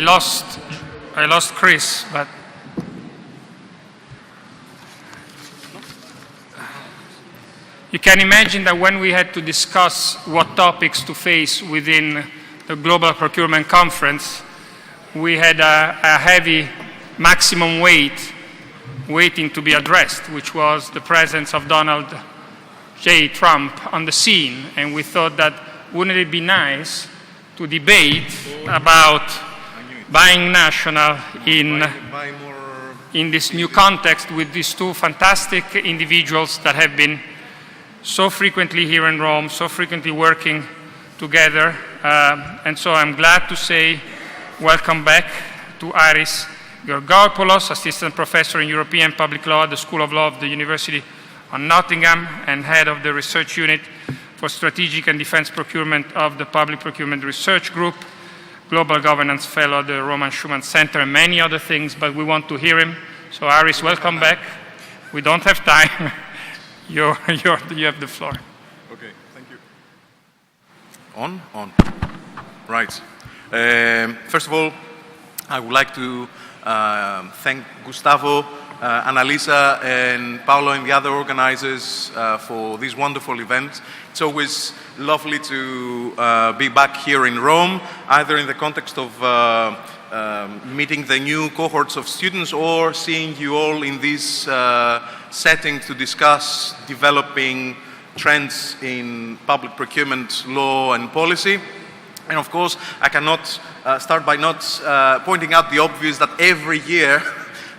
I lost Chris, but you can imagine that when we had to discuss what topics to face within the Global Procurement Conference, we had a heavy maximum weight waiting to be addressed, which was the presence of Donald J. Trump on the scene. And we thought that wouldn't it be nice to debate about buying national in this new context with these two fantastic individuals that have been so frequently here in Rome, so frequently working together. And so I'm glad to say welcome back to Iris Georgopoulos, Assistant Professor in European Public Law at the School of Law of the University of Nottingham and Head of the Research Unit for Strategic and Defense Procurement of the Public Procurement Research Group, Global Governance Fellow at the Roman Schumann Center, and many other things, but we want to hear him. So Iris, welcome back. We don't have time. You have the floor. Okay, thank you. On? Right. First of all, I would like to thank Gustavo, Annalisa, and Paolo and the other organizers for this wonderful event. It's always lovely to be back here in Rome, either in the context of meeting the new cohorts of students or seeing you all in this setting to discuss developing trends in public procurement law and policy. And of course, I cannot start by not pointing out the obvious that every year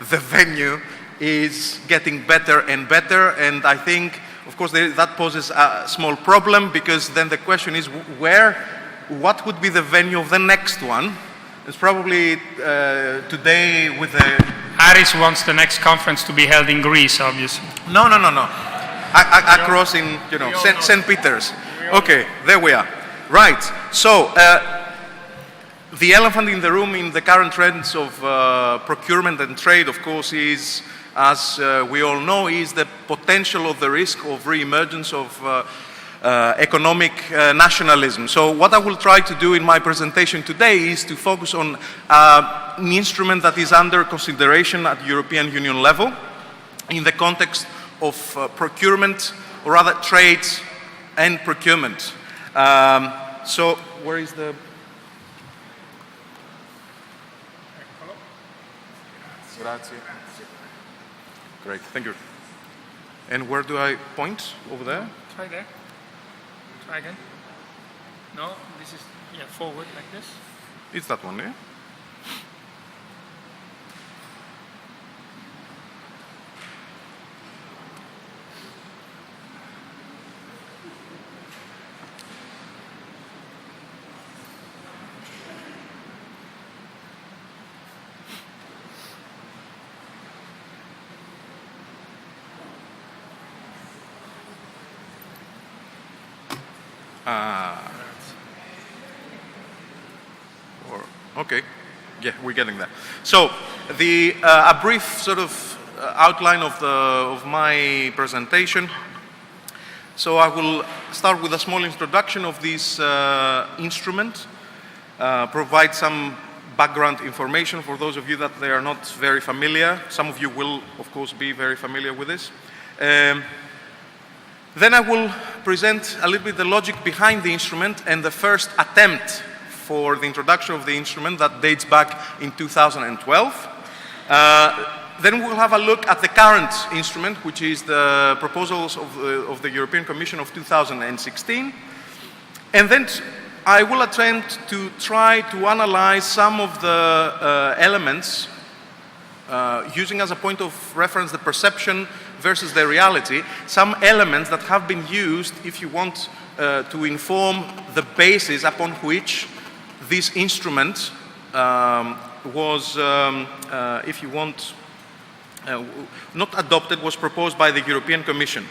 the venue is getting better and better. And I think, of course, that poses a small problem, because then the question is what would be the venue of the next one? It's probably today with the... Iris wants the next conference to be held in Greece, obviously. No. Across in, St. Peter's. Okay, there we are. Right, so the elephant in the room in the current trends of procurement and trade, of course, is, as we all know, is the potential of the risk of re-emergence of economic nationalism. So what I will try to do in my presentation today is to focus on an instrument that is under consideration at European Union level in the context of procurement, or rather trade and procurement. So where is the... Grazie. Great, thank you. And where do I point? Over there? Try there. Try again. No, this is, forward like this. It's that one, yeah? Okay, yeah, we're getting there. So, a brief sort of outline of my presentation. So I will start with a small introduction of this instrument, provide some background information for those of you that they are not very familiar. Some of you will, of course, be very familiar with this. Then I will present a little bit the logic behind the instrument and the first attempt for the introduction of the instrument that dates back in 2012. Then we'll have a look at the current instrument, which is the proposals of the European Commission of 2016. And then I will attempt to try to analyze some of the elements using as a point of reference the perception versus the reality, some elements that have been used, if you want, to inform the basis upon which this instrument was, if you want, not adopted, was proposed by the European Commission.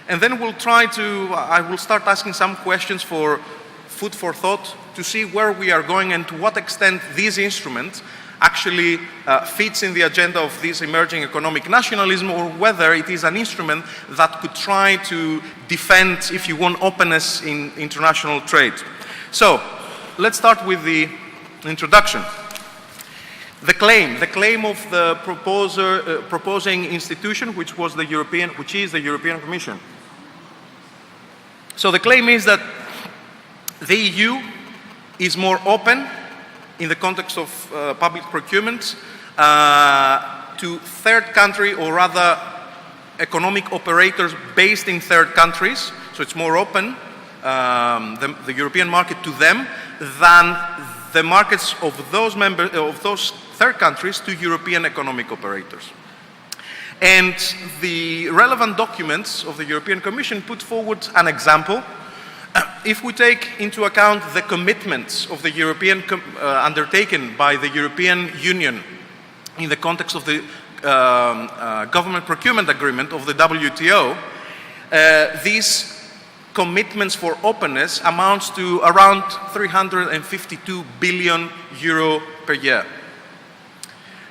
And then we'll try to, I will start asking some questions for food for thought to see where we are going and to what extent this instrument actually fits in the agenda of this emerging economic nationalism, or whether it is an instrument that could try to defend, if you want, openness in international trade. So, let's start with the introduction. The claim of the proposing institution, which is the European Commission. So the claim is that the EU is more open in the context of public procurement to third country, or rather economic operators based in third countries. So it's more open, the European market, to them than the markets of those third countries to European economic operators. And the relevant documents of the European Commission put forward an example. If we take into account the commitments of the undertaken by the European Union in the context of the government procurement agreement of the WTO, these commitments for openness amounts to around 352 billion euro per year.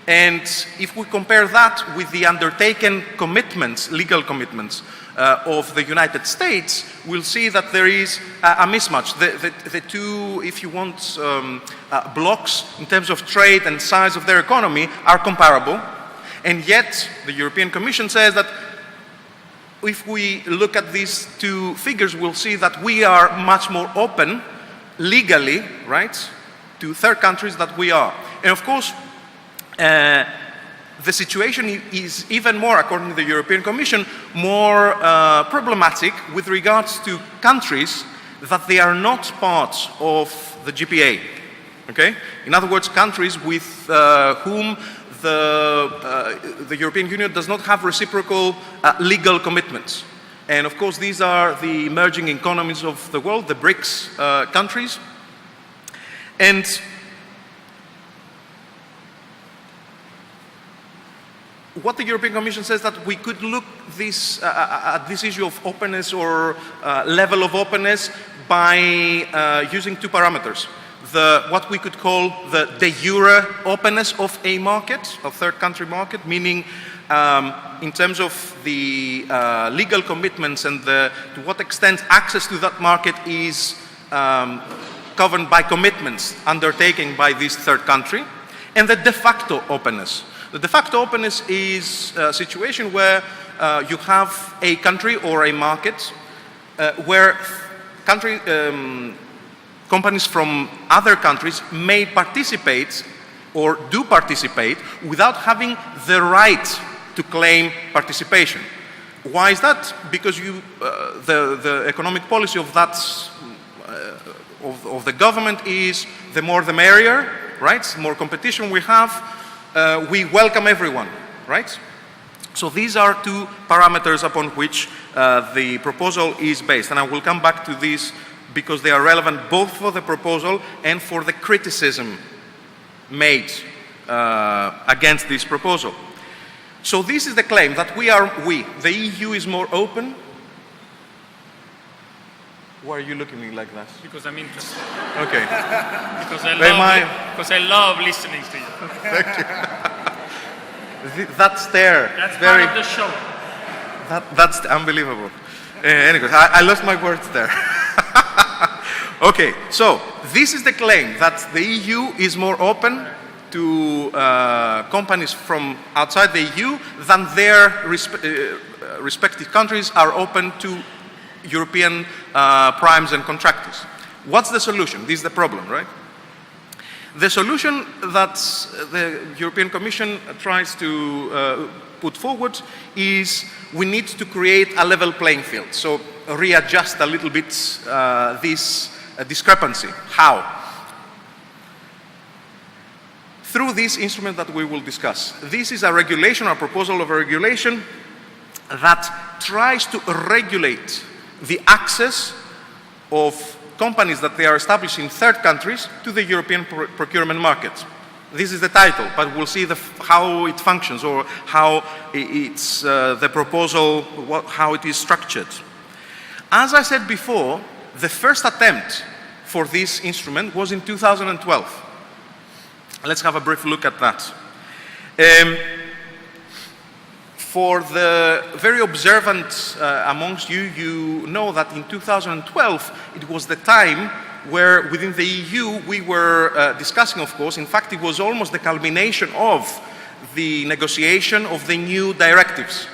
And if we compare that with the undertaken commitments, legal commitments, of the United States, we'll see that there is a mismatch. The two, if you want, blocks in terms of trade and size of their economy are comparable. And yet, the European Commission says that if we look at these two figures, we'll see that we are much more open legally, right, to third countries than we are. And of course, the situation is even more, according to the European Commission, more problematic with regards to countries that they are not part of the GPA. Okay? In other words, countries with whom the European Union does not have reciprocal legal commitments. And of course, these are the emerging economies of the world, the BRICS countries. And what the European Commission says that we could look at this issue of openness or level of openness by using two parameters. What we could call the de jure openness of a market, a third country market, meaning in terms of the legal commitments and to what extent access to that market is governed by commitments undertaken by this third country, and the de facto openness. The de facto openness is a situation where you have a country or a market where companies from other countries may participate or do participate without having the right to claim participation. Why is that? Because the economic policy of that of the government is the more the merrier, right? The more competition we have, we welcome everyone, right? So these are two parameters upon which the proposal is based, and I will come back to these because they are relevant both for the proposal and for the criticism made against this proposal. So this is the claim that the EU is more open. Why are you looking at me like that? Because I'm interested. Okay. Because I love listening to you. Thank you. That stare. That's part of the show. That's unbelievable. Anyway, I lost my words there. Okay, so this is the claim that the EU is more open to companies from outside the EU than their respective countries are open to European primes and contractors. What's the solution? This is the problem, right? The solution that the European Commission tries to put forward is we need to create a level playing field. So readjust a little bit this discrepancy. How? Through this instrument that we will discuss. This is a regulation, a proposal of a regulation that tries to regulate the access of companies that they are established in third countries to the European procurement market. This is the title, but we'll see how it functions or how it's the proposal, how it is structured. As I said before, the first attempt for this instrument was in 2012. Let's have a brief look at that. For the very observant amongst you, you know that in 2012, it was the time where within the EU we were discussing, of course. In fact, it was almost the culmination of the negotiation of the new directives,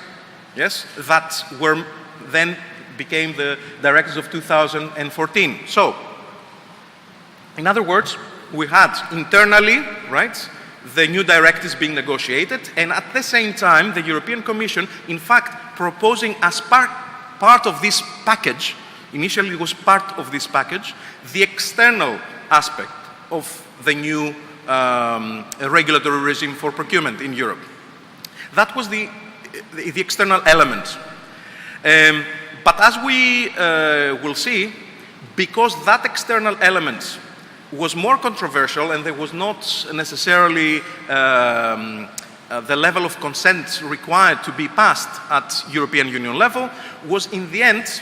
yes, that were then became the directives of 2014. So, in other words, we had internally, right, the new directives being negotiated, and at the same time, the European Commission, in fact, proposing as part of this package, initially it was part of this package, the external aspect of the new regulatory regime for procurement in Europe. That was the external element. But as we will see, because that external element was more controversial and there was not necessarily the level of consent required to be passed at European Union level, was in the end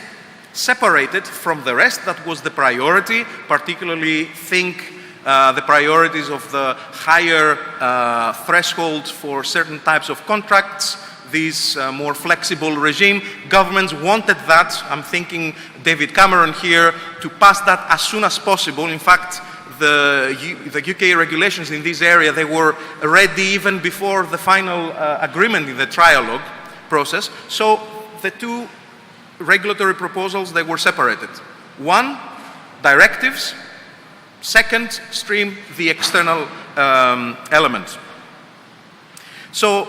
separated from the rest. That was the priority, particularly the priorities of the higher threshold for certain types of contracts, this more flexible regime. Governments wanted that. I'm thinking David Cameron here, to pass that as soon as possible. In fact, the UK regulations in this area, they were ready even before the final agreement in the trialogue process. So the two regulatory proposals, they were separated. One, directives. Second stream, the external element. So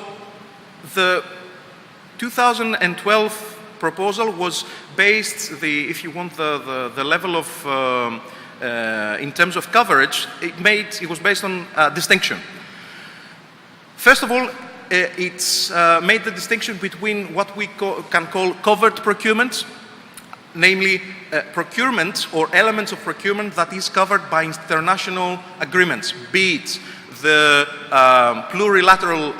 the 2012 proposal was based, if you want the level of, in terms of coverage, it was based on distinction. First of all, it's made the distinction between what we can call covert procurement, namely procurement or elements of procurement that is covered by international agreements, be it the plurilateral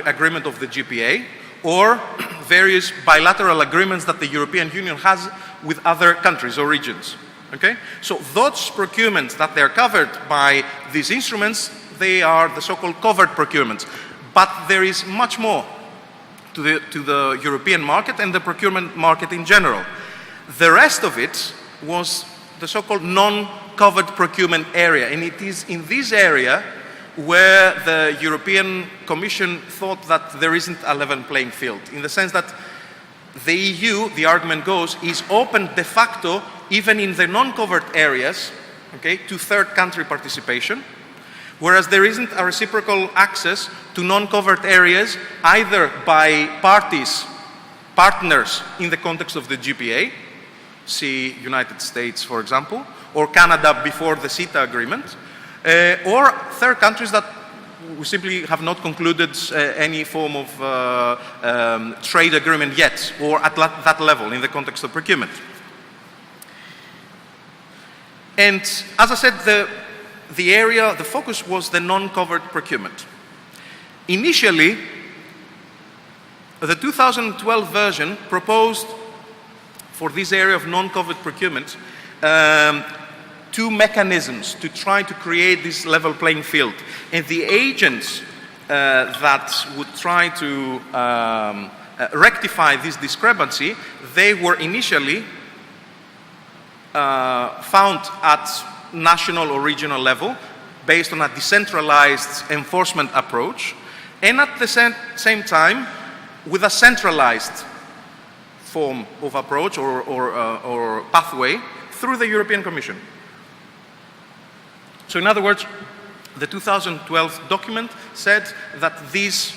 agreement of the GPA or various bilateral agreements that the European Union has with other countries or regions. Okay? So those procurements that they are covered by these instruments, they are the so-called covert procurements. But there is much more to the European market and the procurement market in general. The rest of it was the so-called non-covered procurement area, and it is in this area where the European Commission thought that there isn't a level playing field, in the sense that the EU, the argument goes, is open de facto, even in the non-covered areas, okay, to third country participation, whereas there isn't a reciprocal access to non-covered areas either by partners in the context of the GPA, see United States, for example, or Canada before the CETA agreement, or third countries that we simply have not concluded any form of trade agreement yet, or at that level in the context of procurement. And as I said, the focus was the non-covered procurement. Initially, the 2012 version proposed for this area of non-covered procurement two mechanisms to try to create this level playing field. And the agents that would try to rectify this discrepancy, they were initially found at national or regional level based on a decentralized enforcement approach, and at the same time with a centralized form of approach or pathway through the European Commission. So in other words, the 2012 document said that this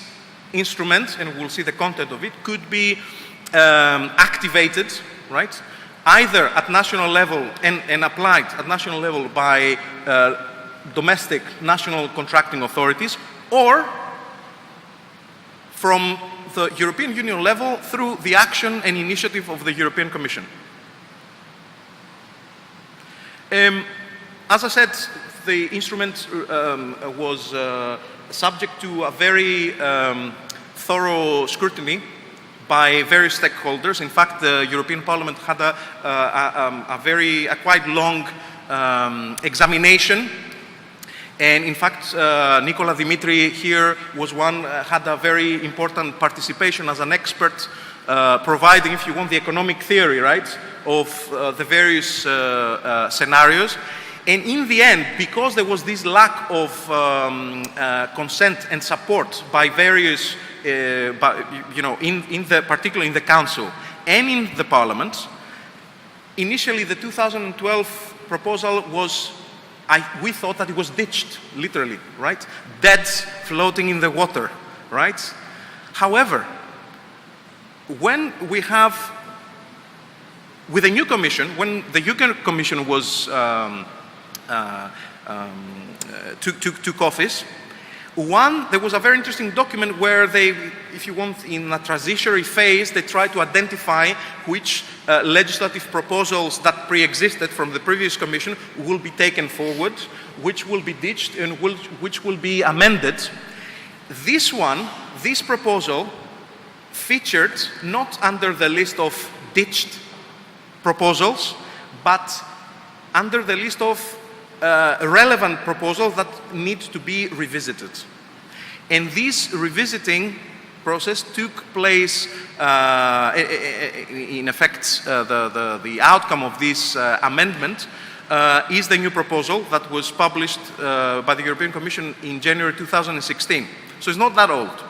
instrument, and we'll see the content of it, could be activated, right, either at national level and applied at national level by domestic national contracting authorities, or from the European Union level through the action and initiative of the European Commission. As I said, the instrument was subject to a very thorough scrutiny by various stakeholders. In fact, the European Parliament had a quite long examination. And in fact, Nicola Dimitri here was had a very important participation as an expert providing, if you want, the economic theory, right, of the various scenarios. And in the end, because there was this lack of consent and support by various, particularly in the Council and in the Parliament, initially the 2012 proposal was, we thought that it was ditched, literally, right? Dead, floating in the water, right? However, when we have, with the new Commission, when the Yukins Commission was took office, there was a very interesting document where they, if you want, in a transitionary phase, they tried to identify which legislative proposals that pre-existed from the previous Commission will be taken forward, which will be ditched, and which will be amended. This proposal featured not under the list of ditched proposals, but under the list of relevant proposals that need to be revisited. And this revisiting process took place, in effect, the outcome of this amendment is the new proposal that was published by the European Commission in January 2016. So it's not that old.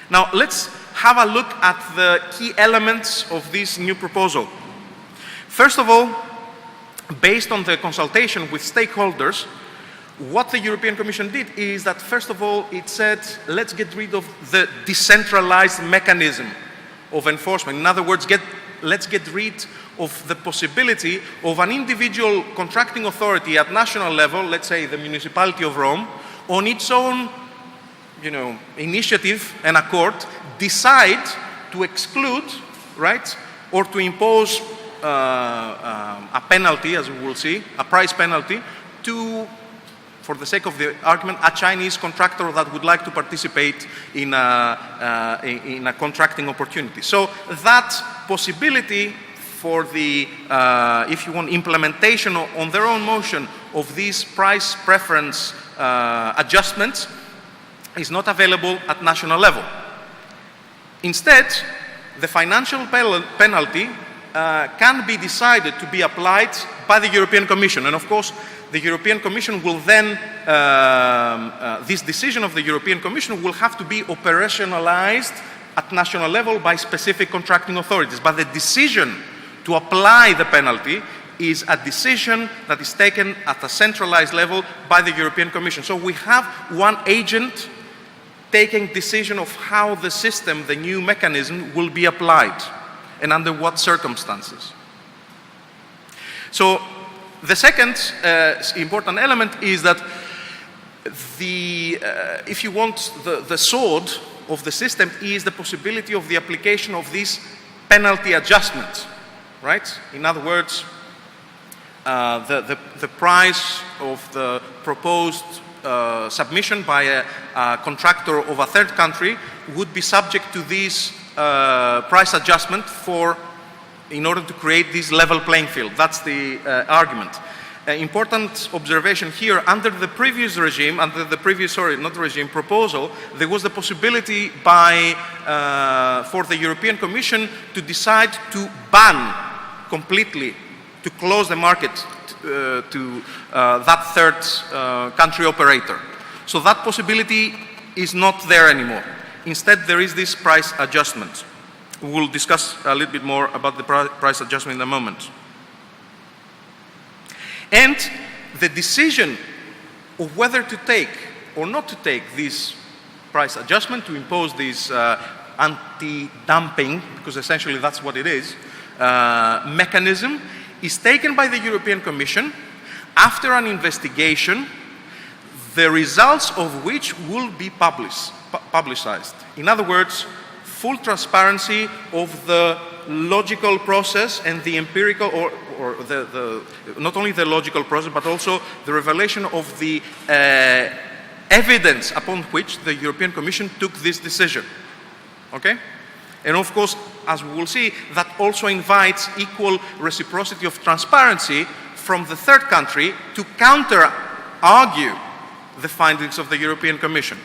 Now let's have a look at the key elements of this new proposal. First of all, based on the consultation with stakeholders, what the European Commission did is that, first of all, it said, let's get rid of the decentralized mechanism of enforcement. In other words, let's get rid of the possibility of an individual contracting authority at national level, let's say the municipality of Rome, on its own, initiative and accord, decide to exclude, right, or to impose a penalty, as we will see, a price penalty, to, for the sake of the argument, a Chinese contractor that would like to participate in a contracting opportunity. So that possibility for the, if you want, implementation on their own motion of these price preference adjustments is not available at national level. Instead, the financial penalty can be decided to be applied by the European Commission. And of course, the European Commission will then, this decision of the European Commission will have to be operationalized at national level by specific contracting authorities. But the decision to apply the penalty is a decision that is taken at a centralized level by the European Commission. So we have one agent taking decision of how the system, the new mechanism, will be applied and under what circumstances. So the second important element is that if you want, the sword of the system is the possibility of the application of this penalty adjustment, right? In other words, the price of the proposed submission by a contractor of a third country would be subject to this price adjustment in order to create this level playing field. That's the argument. Important observation here, under the previous regime, under the previous, proposal, there was the possibility for the European Commission to decide to ban completely, to close the market to that third country operator. So that possibility is not there anymore. Instead, there is this price adjustment. We'll discuss a little bit more about the price adjustment in a moment. And the decision of whether to take or not to take this price adjustment, to impose this anti-dumping, because essentially that's what it is, mechanism, is taken by the European Commission after an investigation, the results of which will be publicized. In other words, full transparency of the logical process and the empirical, or not only the logical process, but also the revelation of the evidence upon which the European Commission took this decision. Okay? And of course, as we will see, that also invites equal reciprocity of transparency from the third country to counter-argue the findings of the European Commission.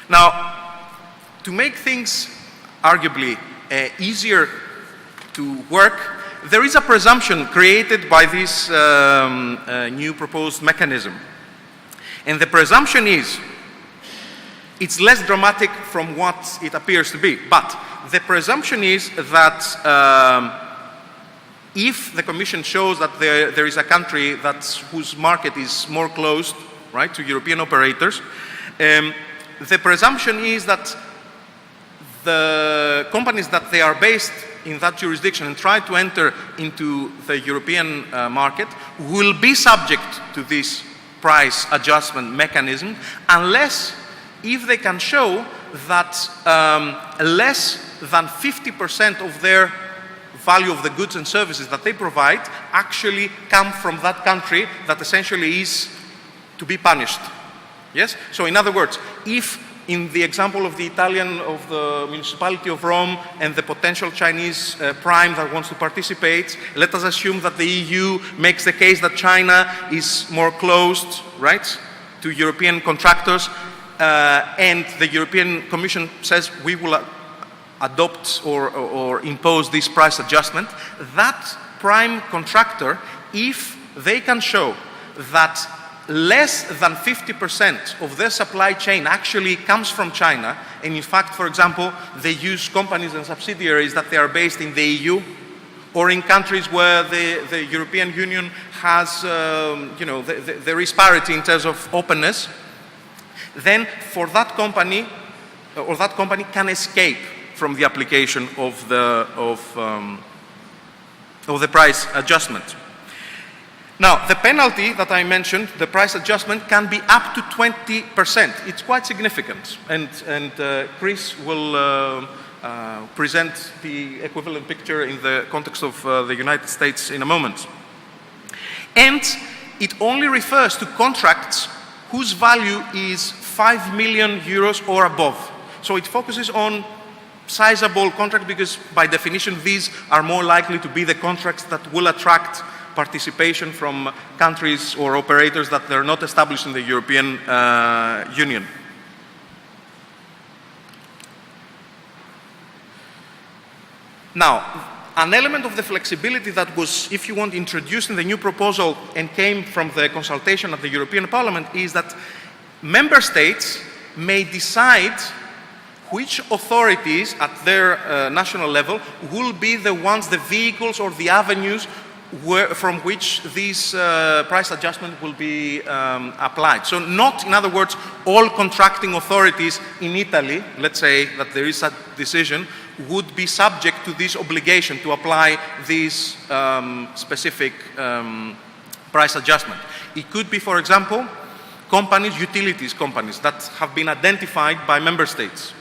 Now, to make things arguably easier to work, there is a presumption created by this new proposed mechanism. And the presumption is, it's less dramatic from what it appears to be, but the presumption is that if the Commission shows that there is a country whose market is more closed, right, to European operators, the presumption is that the companies that they are based in that jurisdiction and try to enter into the European market will be subject to this price adjustment mechanism unless if they can show that less than 50% of their value of the goods and services that they provide actually come from that country that essentially is to be punished. Yes? So in other words, if in the example of the Italian, of the municipality of Rome and the potential Chinese prime that wants to participate, let us assume that the EU makes the case that China is more closed, right, to European contractors, and the European Commission says we will adopt or impose this price adjustment. That prime contractor, if they can show that less than 50% of their supply chain actually comes from China, and in fact, for example, they use companies and subsidiaries that they are based in the EU or in countries where the European Union has, there is parity in terms of openness, then for that company, or that company can escape from the application of the price adjustment. Now, the penalty that I mentioned, the price adjustment, can be up to 20%. It's quite significant, and Chris will present the equivalent picture in the context of the United States in a moment. And it only refers to contracts whose value is 5 million euros or above. So it focuses on sizable contracts because by definition these are more likely to be the contracts that will attract participation from countries or operators that they're not established in the European Union. Now, an element of the flexibility that was, if you want, introduced in the new proposal and came from the consultation of the European Parliament is that member states may decide which authorities at their national level will be the ones, the vehicles or the avenues from which this price adjustment will be applied. So not, in other words, all contracting authorities in Italy, let's say that there is a decision, would be subject to this obligation to apply this specific price adjustment. It could be, for example, companies, utilities companies that have been identified by member states.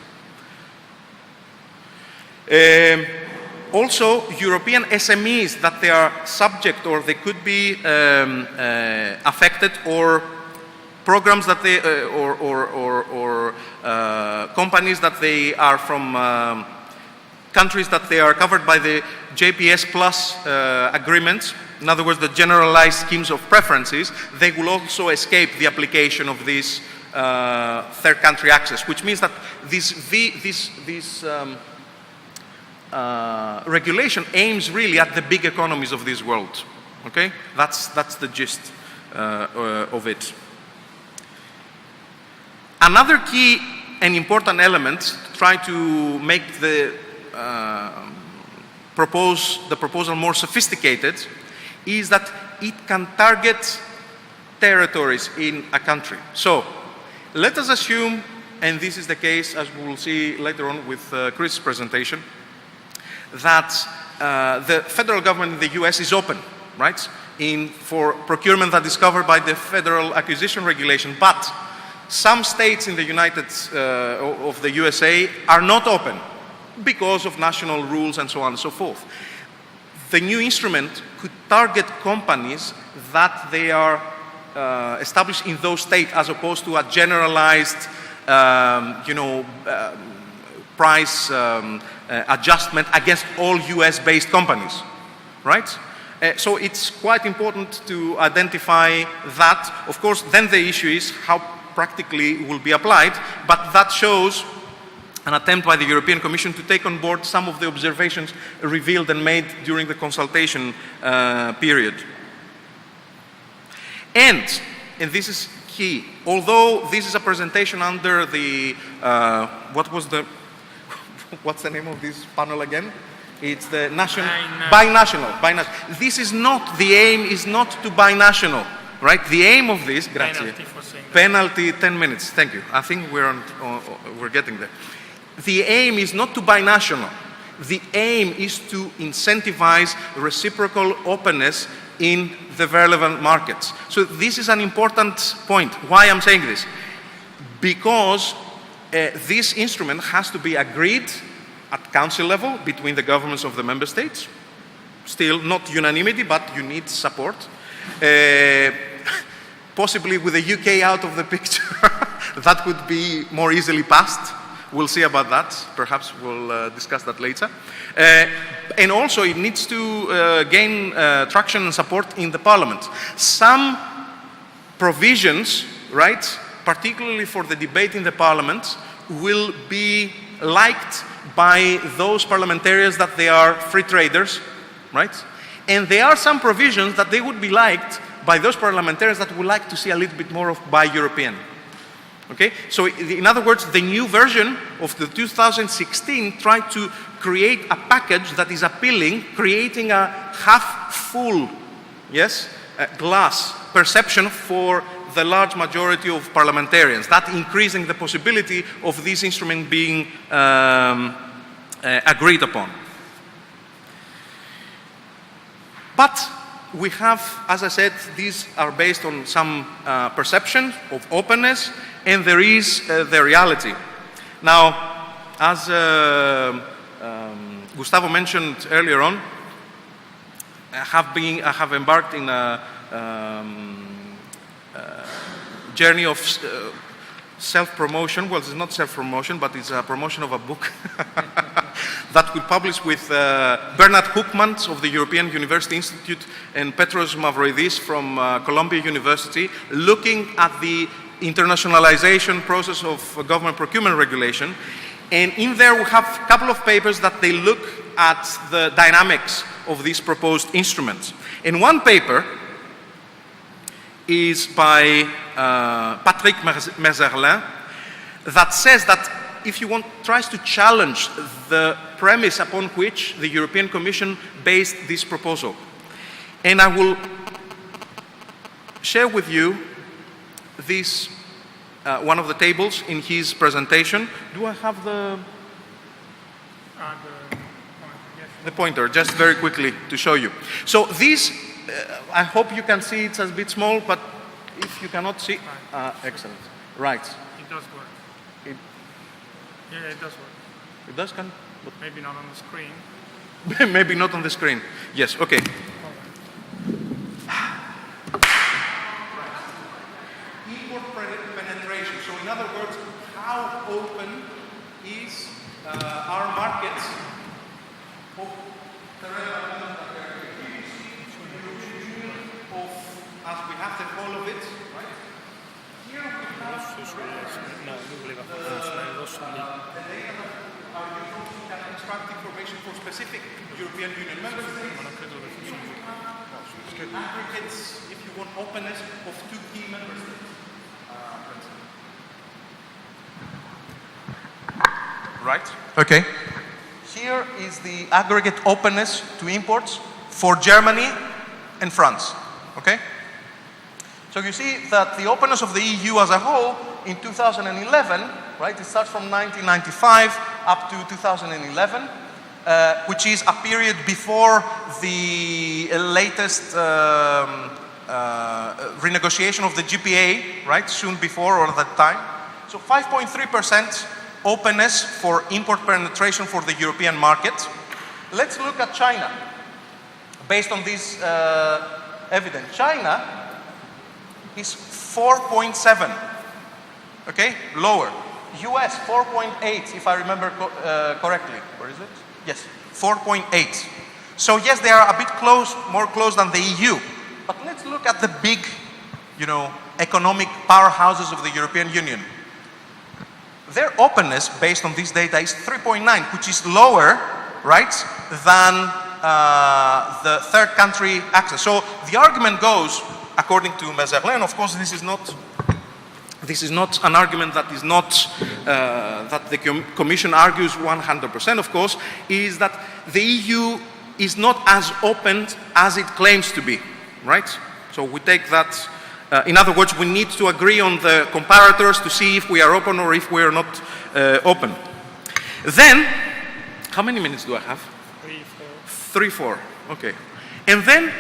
Also, European SMEs that they are subject or they could be affected, or programs that they, or companies that they are from countries that they are covered by the JPS Plus agreements, in other words, the generalized schemes of preferences, they will also escape the application of this third country access, which means that this regulation aims really at the big economies of this world. Okay, that's the gist of it. Another key and important element to try to make the proposal more sophisticated is that it can target territories in a country. So let us assume, and this is the case as we will see later on with Chris' presentation, that the federal government in the US is open, right, for procurement that is covered by the Federal Acquisition Regulation, but some states in the of the USA are not open because of national rules and so on and so forth. The new instrument could target companies that they are established in those states as opposed to a generalized, price adjustment against all US-based companies, right? So it's quite important to identify that. Of course, then the issue is how practically will be applied, but that shows an attempt by the European Commission to take on board some of the observations revealed and made during the consultation period. And this is key, although this is a presentation under the, what's the name of this panel again? It's the binational. This is not, the aim is not to binational, right? The aim of this, grazie. Penalty 10 minutes, thank you. I think we're getting there. The aim is not to binational. The aim is to incentivize reciprocal openness in the relevant markets. So this is an important point. Why I'm saying this? Because this instrument has to be agreed at council level between the governments of the member states. Still not unanimity, but you need support. Possibly with the UK out of the picture, that would be more easily passed. We'll see about that. Perhaps we'll discuss that later. And also it needs to gain traction and support in the parliament. Some provisions, right, particularly for the debate in the parliament, will be liked by those parliamentarians that they are free traders, right? And there are some provisions that they would be liked by those parliamentarians that would like to see a little bit more of buy European. Okay? So in other words, the new version of the 2016 tried to create a package that is appealing, creating a half-full, yes, glass perception for the large majority of parliamentarians, that increasing the possibility of this instrument being agreed upon. But we have, as I said, these are based on some perception of openness, and there is the reality. Now, as Gustavo mentioned earlier on, I have embarked in a journey of self-promotion. Well, it's not self-promotion, but it's a promotion of a book that we published with Bernard Hoekmans of the European University Institute and Petros Mavroidis from Columbia University, looking at the internationalization process of government procurement regulation. And in there we have a couple of papers that they look at the dynamics of these proposed instruments. And one paper is by Patrick Meserlin that says that if you want, tries to challenge the premise upon which the European Commission based this proposal. And I will share with you this, one of the tables in his presentation. Do I have the pointer, just very quickly to show you. So this, I hope you can see, it's a bit small, but if you cannot see, excellent. Right. It does work. Yeah, it does work. It does, but maybe not on the screen. Maybe not on the screen. Yes, okay. Import penetration. So in other words, how open is our markets of the relevant of, as we have the whole of it, right? Here we have the data that are used to extract information for specific European Union member states. Aggregates, if you want, openness of two key member states. Right? Okay. Here is the aggregate openness to imports for Germany and France. Okay? So you see that the openness of the EU as a whole in 2011, right, it starts from 1995 up to 2011, which is a period before the latest renegotiation of the GPA, right, soon before or at that time. So 5.3% openness for import penetration for the European market. Let's look at China. Based on this evidence, China is 4.7, okay, lower. US 4.8, if I remember correctly. Where is it? Yes, 4.8. So yes, they are a bit close, more close than the EU. But let's look at the big, economic powerhouses of the European Union. Their openness, based on this data, is 3.9, which is lower, right, than the third country access. So the argument goes, according to Mezerle, and of course this is not an argument that is not, that the Commission argues 100%, of course, is that the EU is not as open as it claims to be, right? So we take that, in other words, we need to agree on the comparators to see if we are open or if we are not open. Then, how many minutes do I have? 3, 4, okay. And then,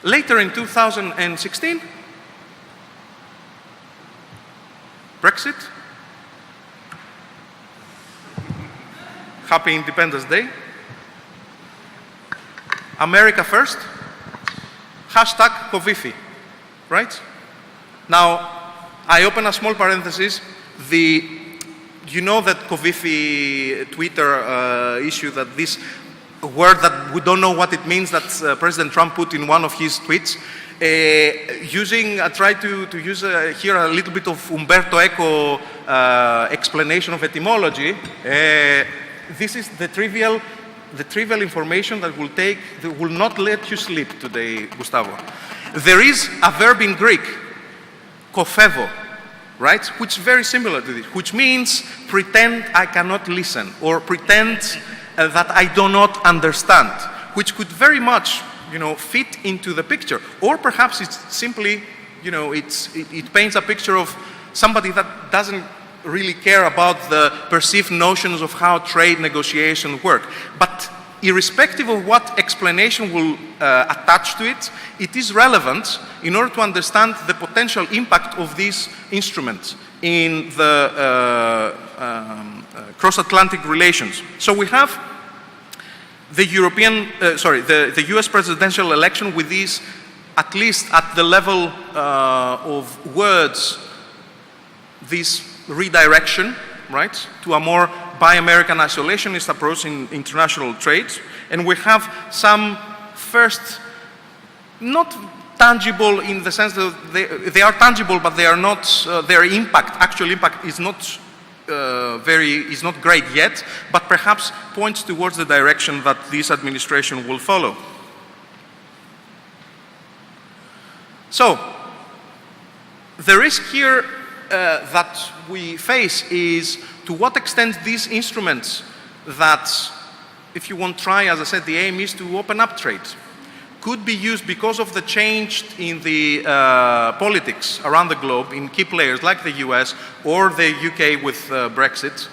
later in 2016, Brexit. Happy Independence Day. America first. Hashtag Covifi, right? Now, I open a small parenthesis. You know that Covifi Twitter issue, that this word that we don't know what it means, that President Trump put in one of his tweets. I try to use here a little bit of Umberto Eco explanation of etymology. This is the trivial information that will not let you sleep today, Gustavo. There is a verb in Greek, kofevo, right? Which is very similar to this, which means pretend I cannot listen, or pretend that I do not understand, which could very much, fit into the picture. Or perhaps it's simply, it paints a picture of somebody that doesn't really care about the perceived notions of how trade negotiations work. But irrespective of what explanation will attach to it, it is relevant in order to understand the potential impact of these instruments in the cross-Atlantic relations. So we have the the US presidential election with these, at least at the level of words, this redirection, right, to a more Buy American isolationist approach in international trade. And we have some first, not tangible in the sense that they are tangible, but they are not, their impact, actual impact is not is not great yet, but perhaps points towards the direction that this administration will follow. So, the risk here that we face is to what extent these instruments that, if you want to try, as I said, the aim is to open up trade, could be used because of the change in the politics around the globe in key players like the US or the UK with Brexit.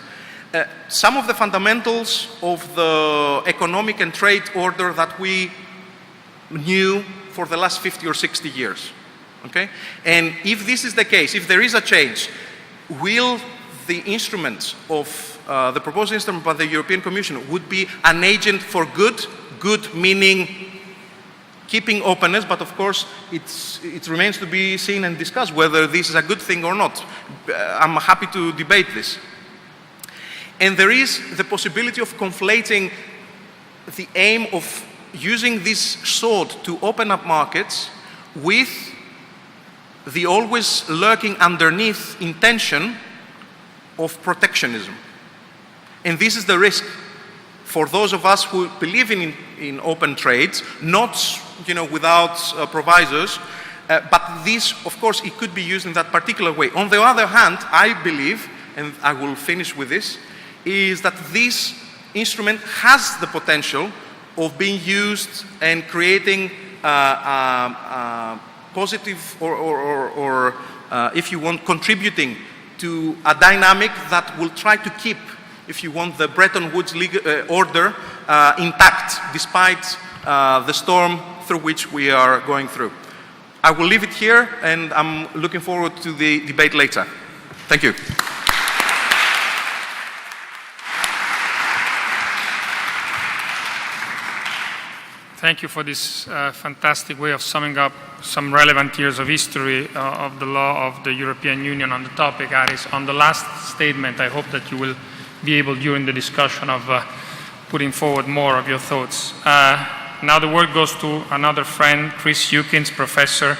Some of the fundamentals of the economic and trade order that we knew for the last 50 or 60 years. Okay? And if this is the case, if there is a change, will the instruments of the proposed instrument by the European Commission would be an agent for good? Good meaning keeping openness, but of course it remains to be seen and discussed whether this is a good thing or not. I'm happy to debate this. And there is the possibility of conflating the aim of using this sword to open up markets with the always lurking underneath intention of protectionism. And this is the risk for those of us who believe in open trades, not without provisos, but this, of course, it could be used in that particular way. On the other hand, I believe, and I will finish with this, is that this instrument has the potential of being used and creating positive or if you want, contributing to a dynamic that will try to keep, if you want, the Bretton Woods order intact despite the storm through which we are going through. I will leave it here, and I'm looking forward to the debate later. Thank you. Thank you for this fantastic way of summing up some relevant years of history of the law of the European Union on the topic, Aris. On the last statement, I hope that you will be able, during the discussion, of putting forward more of your thoughts. Now the word goes to another friend, Chris Yukins, Professor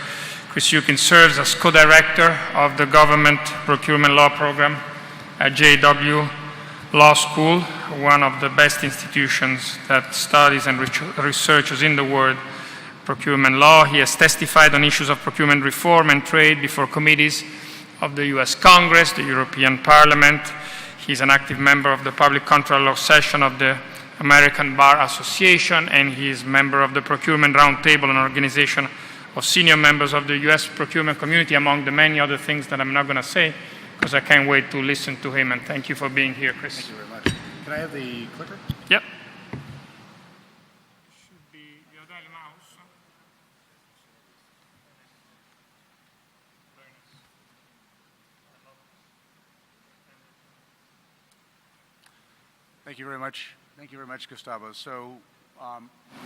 Chris Yukins serves as co-director of the Government Procurement Law Program at JW Law School, one of the best institutions that studies and researches in the world procurement law. He has testified on issues of procurement reform and trade before committees of the US Congress, the European Parliament. He's an active member of the Public Contract Law Session of the American Bar Association, and he is member of the Procurement Roundtable, an organization of senior members of the US procurement community, among the many other things that I'm not going to say, because I can't wait to listen to him. And thank you for being here, Chris. Thank you very much. Can I have the clicker? Yep. Thank you very much. Thank you very much, Gustavo. So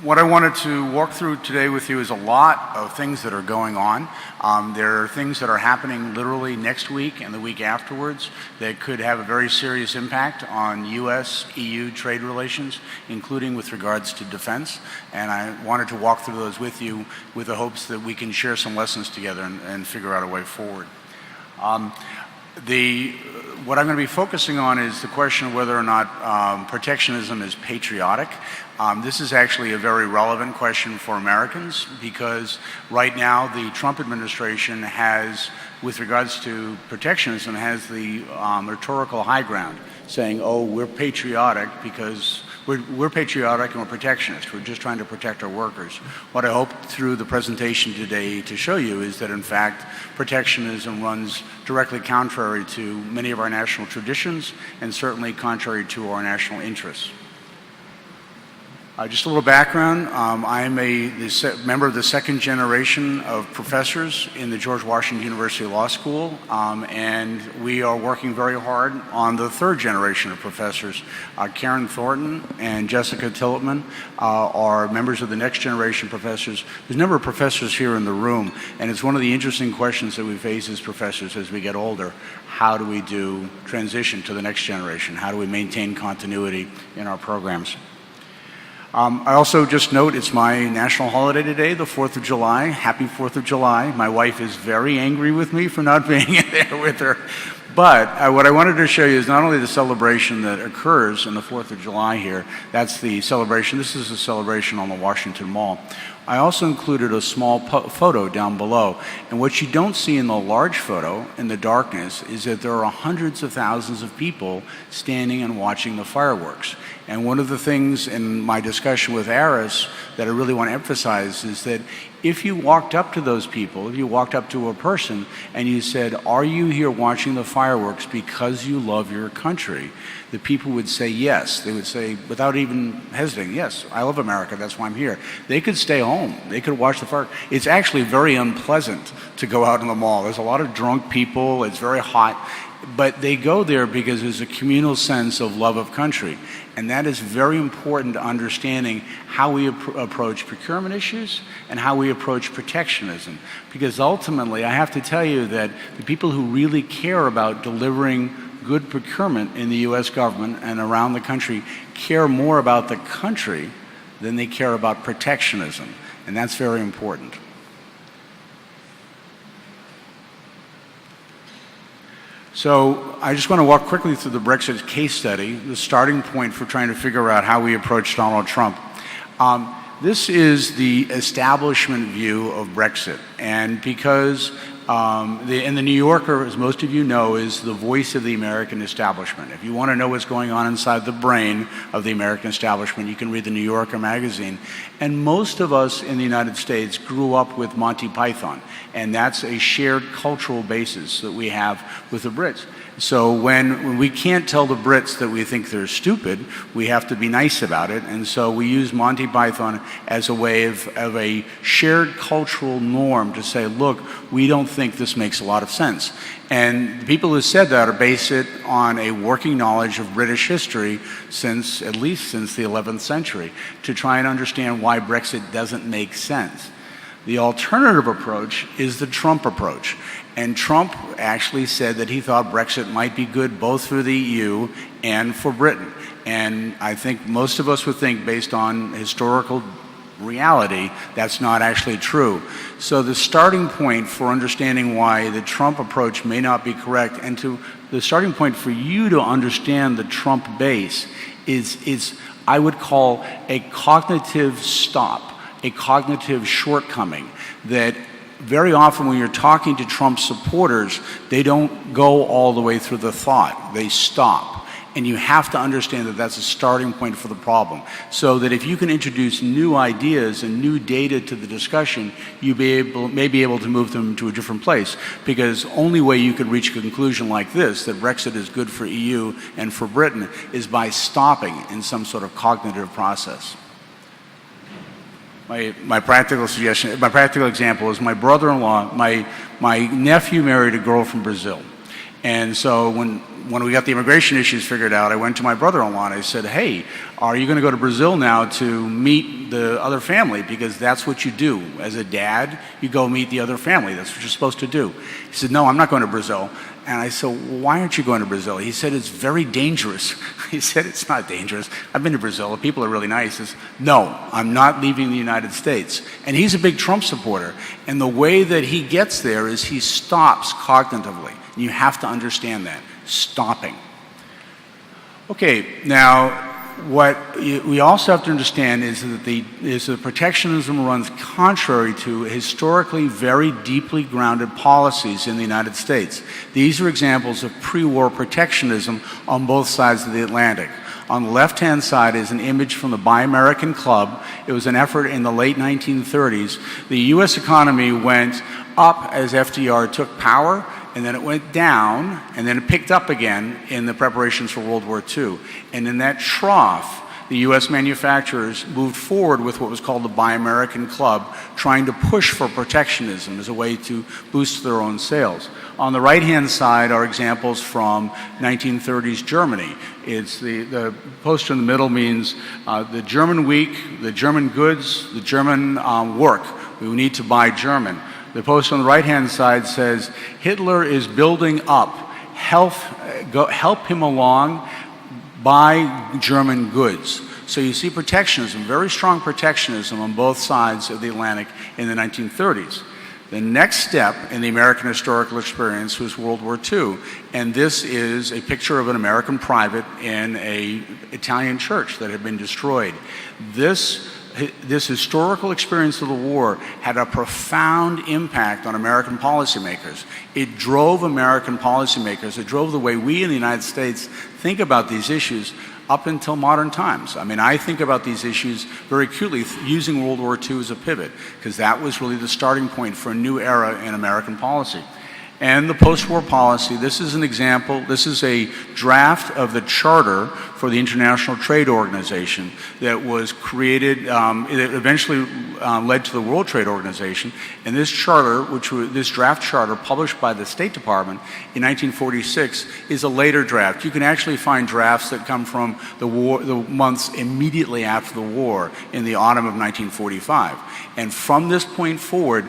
what I wanted to walk through today with you is a lot of things that are going on. There are things that are happening literally next week and the week afterwards that could have a very serious impact on US-EU trade relations, including with regards to defense. And I wanted to walk through those with you with the hopes that we can share some lessons together and figure out a way forward. What I'm going to be focusing on is the question of whether or not protectionism is patriotic. This is actually a very relevant question for Americans because right now the Trump administration has, with regards to protectionism, has the rhetorical high ground, saying, oh, we're patriotic because we're patriotic and we're protectionist. We're just trying to protect our workers. What I hope through the presentation today to show you is that, in fact, protectionism runs directly contrary to many of our national traditions and certainly contrary to our national interests. Just a little background. I am a member of the second generation of professors in the George Washington University Law School, and we are working very hard on the third generation of professors. Karen Thornton and Jessica Tillotman are members of the next generation professors. There's a number of professors here in the room, and it's one of the interesting questions that we face as professors as we get older. How do we do transition to the next generation? How do we maintain continuity in our programs? I also just note it's my national holiday today, the 4th of July. Happy 4th of July. My wife is very angry with me for not being there with her. But what I wanted to show you is not only the celebration that occurs on the 4th of July here, that's the celebration. This is a celebration on the Washington Mall. I also included a small photo down below. And what you don't see in the large photo, in the darkness, is that there are hundreds of thousands of people standing and watching the fireworks. And one of the things in my discussion with Aris that I really want to emphasize is that if you walked up to those people, if you walked up to a person and you said, are you here watching the fireworks because you love your country? The people would say yes. They would say, without even hesitating, yes, I love America, that's why I'm here. They could stay home. They could watch the fireworks. It's actually very unpleasant to go out in the mall. There's a lot of drunk people. It's very hot. But they go there because there's a communal sense of love of country. And that is very important to understanding how we approach procurement issues and how we approach protectionism. Because ultimately, I have to tell you that the people who really care about delivering good procurement in the US government and around the country care more about the country than they care about protectionism. And that's very important. So I just want to walk quickly through the Brexit case study, the starting point for trying to figure out how we approach Donald Trump. This is the establishment view of Brexit. And because the New Yorker, as most of you know, is the voice of the American establishment. If you want to know what's going on inside the brain of the American establishment, you can read the New Yorker magazine. And most of us in the United States grew up with Monty Python. And that's a shared cultural basis that we have with the Brits. So when we can't tell the Brits that we think they're stupid, we have to be nice about it. And so we use Monty Python as a way of a shared cultural norm to say, look, we don't think this makes a lot of sense. And the people who said that are based it on a working knowledge of British history at least since the 11th century, to try and understand why Brexit doesn't make sense. The alternative approach is the Trump approach. And Trump actually said that he thought Brexit might be good both for the EU and for Britain. And I think most of us would think, based on historical reality, that's not actually true. So the starting point for understanding why the Trump approach may not be correct, and the starting point for you to understand the Trump base is I would call a cognitive stop, a cognitive shortcoming, that very often when you're talking to Trump supporters, they don't go all the way through the thought. They stop. And you have to understand that that's a starting point for the problem. So that if you can introduce new ideas and new data to the discussion, you may be able to move them to a different place. Because only way you could reach a conclusion like this, that Brexit is good for EU and for Britain, is by stopping in some sort of cognitive process. My practical suggestion, my practical example is my brother-in-law, my nephew married a girl from Brazil. And so when we got the immigration issues figured out, I went to my brother-in-law and I said, hey, are you going to go to Brazil now to meet the other family? Because that's what you do. As a dad, you go meet the other family. That's what you're supposed to do. He said, no, I'm not going to Brazil. And I said, why aren't you going to Brazil? He said, it's very dangerous. He said, it's not dangerous. I've been to Brazil. The people are really nice. He says, no, I'm not leaving the United States. And he's a big Trump supporter. And the way that he gets there is he stops cognitively. You have to understand that. Stopping. Okay, now what we also have to understand is that protectionism runs contrary to historically very deeply grounded policies in the United States. These are examples of pre-war protectionism on both sides of the Atlantic. On the left-hand side is an image from the Buy American Club. It was an effort in the late 1930s. The U.S. economy went up as FDR took power, and then it went down, and then it picked up again in the preparations for World War II. And in that trough, the U.S. manufacturers moved forward with what was called the Buy American Club, trying to push for protectionism as a way to boost their own sales. On the right-hand side are examples from 1930s Germany. It's the poster in the middle means the German weak, the German goods, the German work. We need to buy German. The poster on the right-hand side says, Hitler is building up, help him along, buy German goods. So you see protectionism, very strong protectionism on both sides of the Atlantic in the 1930s. The next step in the American historical experience was World War II, and this is a picture of an American private in an Italian church that had been destroyed. This historical experience of the war had a profound impact on American policymakers. It drove American policymakers. It drove the way we in the United States think about these issues up until modern times. I mean, I think about these issues very acutely using World War II as a pivot, because that was really the starting point for a new era in American policy. And the post-war policy, this is an example, this is a draft of the charter for the International Trade Organization that was created, it eventually led to the World Trade Organization. And this charter, this draft charter published by the State Department in 1946 is a later draft. You can actually find drafts that come from the months immediately after the war in the autumn of 1945. And from this point forward,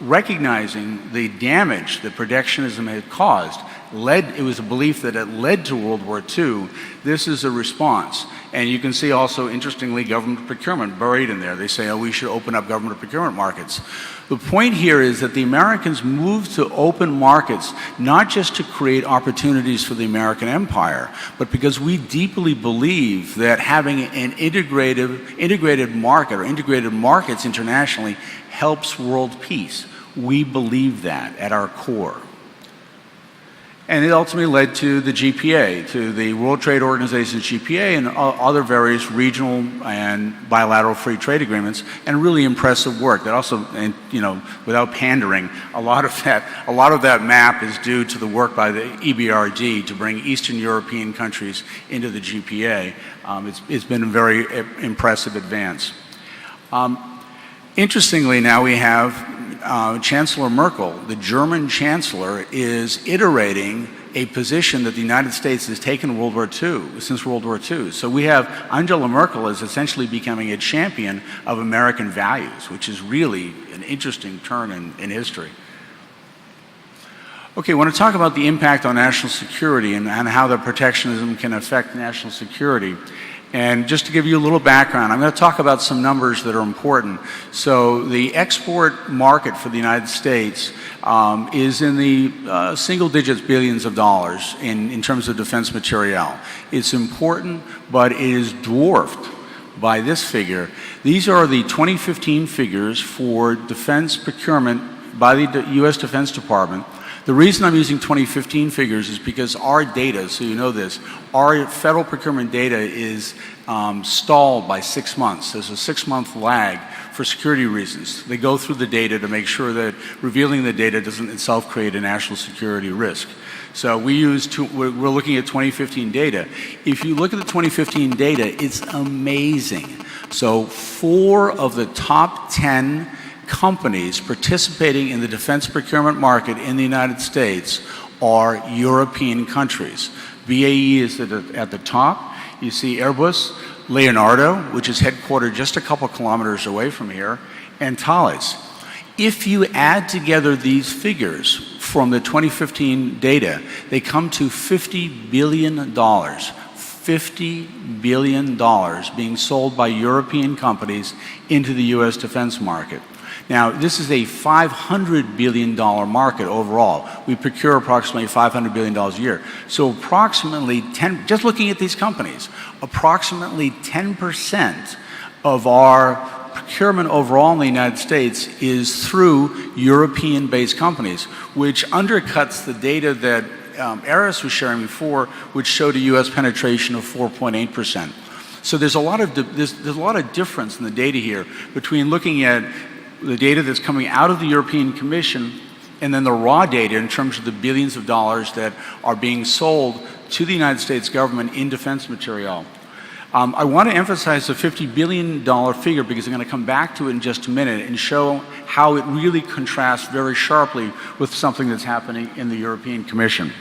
recognizing the damage that protectionism had caused, it was a belief that it led to World War II. This is a response. And you can see also, interestingly, government procurement buried in there. They say, oh, we should open up government procurement markets. The point here is that the Americans moved to open markets not just to create opportunities for the American empire, but because we deeply believe that having an integrated market or integrated markets internationally helps world peace. We believe that at our core. And it ultimately led to the GPA, to the World Trade Organization's GPA and other various regional and bilateral free trade agreements, and really impressive work. That also, and, you know, without pandering, a lot of that map is due to the work by the EBRD to bring Eastern European countries into the GPA. It's been a very impressive advance. Interestingly, now we have Chancellor Merkel, the German chancellor, is iterating a position that the United States has taken since World War II. So we have Angela Merkel is essentially becoming a champion of American values, which is really an interesting turn in history. Okay, I want to talk about the impact on national security and how the protectionism can affect national security. And just to give you a little background, I'm going to talk about some numbers that are important. So the export market for the United States is in the single digits billions of dollars in terms of defense materiel. It's important, but it is dwarfed by this figure. These are the 2015 figures for defense procurement by the U.S. Defense Department. The reason I'm using 2015 figures is because our data, so you know this, our federal procurement data is stalled by 6 months. There's a 6-month lag for security reasons. They go through the data to make sure that revealing the data doesn't itself create a national security risk. So we're looking at 2015 data. If you look at the 2015 data, it's amazing. So 4 of the top 10 companies participating in the defense procurement market in the United States are European countries. BAE is at the top. You see Airbus, Leonardo, which is headquartered just a couple kilometers away from here, and Thales. If you add together these figures from the 2015 data, they come to $50 billion. $50 billion being sold by European companies into the U.S. defense market. Now, this is a $500 billion market overall. We procure approximately $500 billion a year. So approximately just looking at these companies, approximately 10% of our procurement overall in the United States is through European-based companies, which undercuts the data that Eris was sharing before, which showed a U.S. penetration of 4.8%. So there's a lot of difference in the data here between looking at the data that's coming out of the European Commission and then the raw data in terms of the billions of dollars that are being sold to the United States government in defense material. I want to emphasize the $50 billion figure because I'm going to come back to it in just a minute and show how it really contrasts very sharply with something that's happening in the European Commission.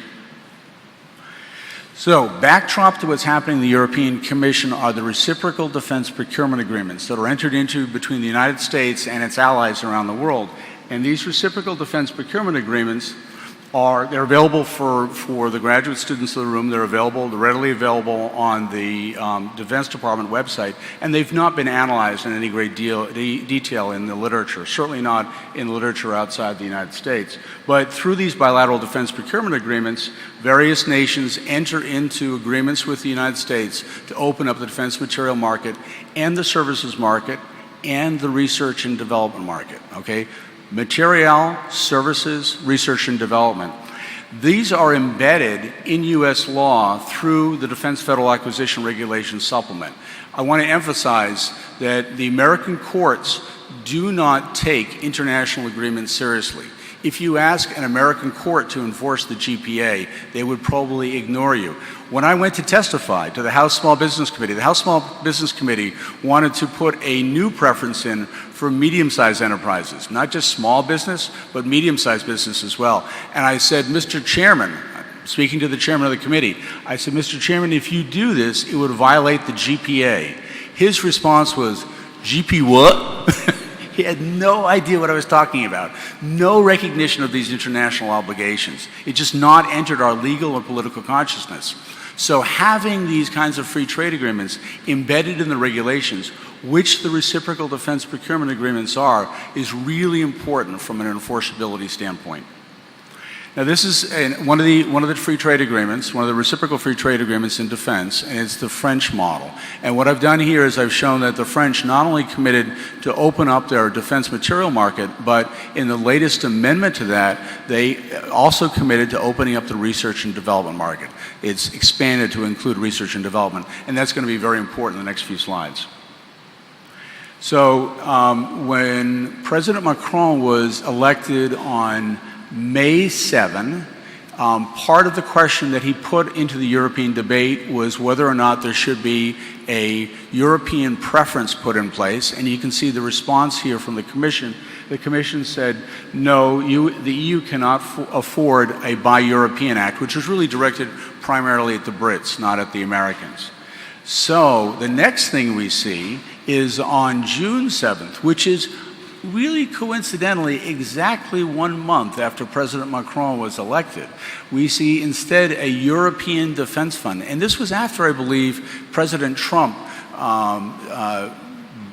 So, backdrop to what's happening in the European Commission are the reciprocal defense procurement agreements that are entered into between the United States and its allies around the world. And these reciprocal defense procurement agreements they're available for the graduate students in the room. They're readily available on the Defense Department website, and they've not been analyzed in any great detail in the literature, certainly not in the literature outside the United States. But through these bilateral defense procurement agreements, various nations enter into agreements with the United States to open up the defense material market and the services market and the research and development market, okay? Material, services, research and development. These are embedded in U.S. law through the Defense Federal Acquisition Regulation Supplement. I want to emphasize that the American courts do not take international agreements seriously. If you ask an American court to enforce the GPA, they would probably ignore you. When I went to testify to the House Small Business Committee, the House Small Business Committee wanted to put a new preference in for medium-sized enterprises, not just small business, but medium-sized business as well. And I said, Mr. Chairman, speaking to the chairman of the committee, I said, Mr. Chairman, if you do this, it would violate the GPA. His response was, GP what? He had no idea what I was talking about. No recognition of these international obligations. It just not entered our legal or political consciousness. So having these kinds of free trade agreements embedded in the regulations, which the reciprocal defense procurement agreements are, is really important from an enforceability standpoint. Now this is one of the free trade agreements, one of the reciprocal free trade agreements in defense, and it's the French model. And what I've done here is I've shown that the French not only committed to open up their defense material market, but in the latest amendment to that, they also committed to opening up the research and development market. It's expanded to include research and development, and that's going to be very important in the next few slides. So when President Macron was elected on May 7, part of the question that he put into the European debate was whether or not there should be a European preference put in place, and you can see the response here from the Commission. The Commission said, no, the EU cannot afford a Buy European Act, which was really directed primarily at the Brits, not at the Americans. So the next thing we see is on June 7th, which is really coincidentally exactly 1 month after President Macron was elected. We see instead a European defense fund. And this was after, I believe, President Trump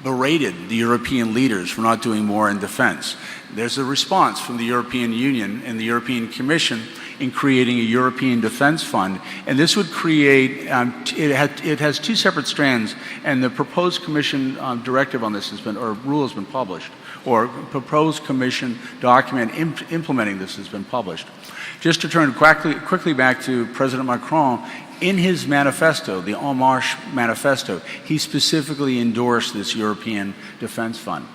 berated the European leaders for not doing more in defense. There's a response from the European Union and the European Commission in creating a European defense fund. And this would create, it has two separate strands, and the proposed Commission directive on this has been, or rule has been published, or proposed Commission document implementing this has been published. Just to turn quickly back to President Macron, in his manifesto, the En Marche manifesto, he specifically endorsed this European defense fund.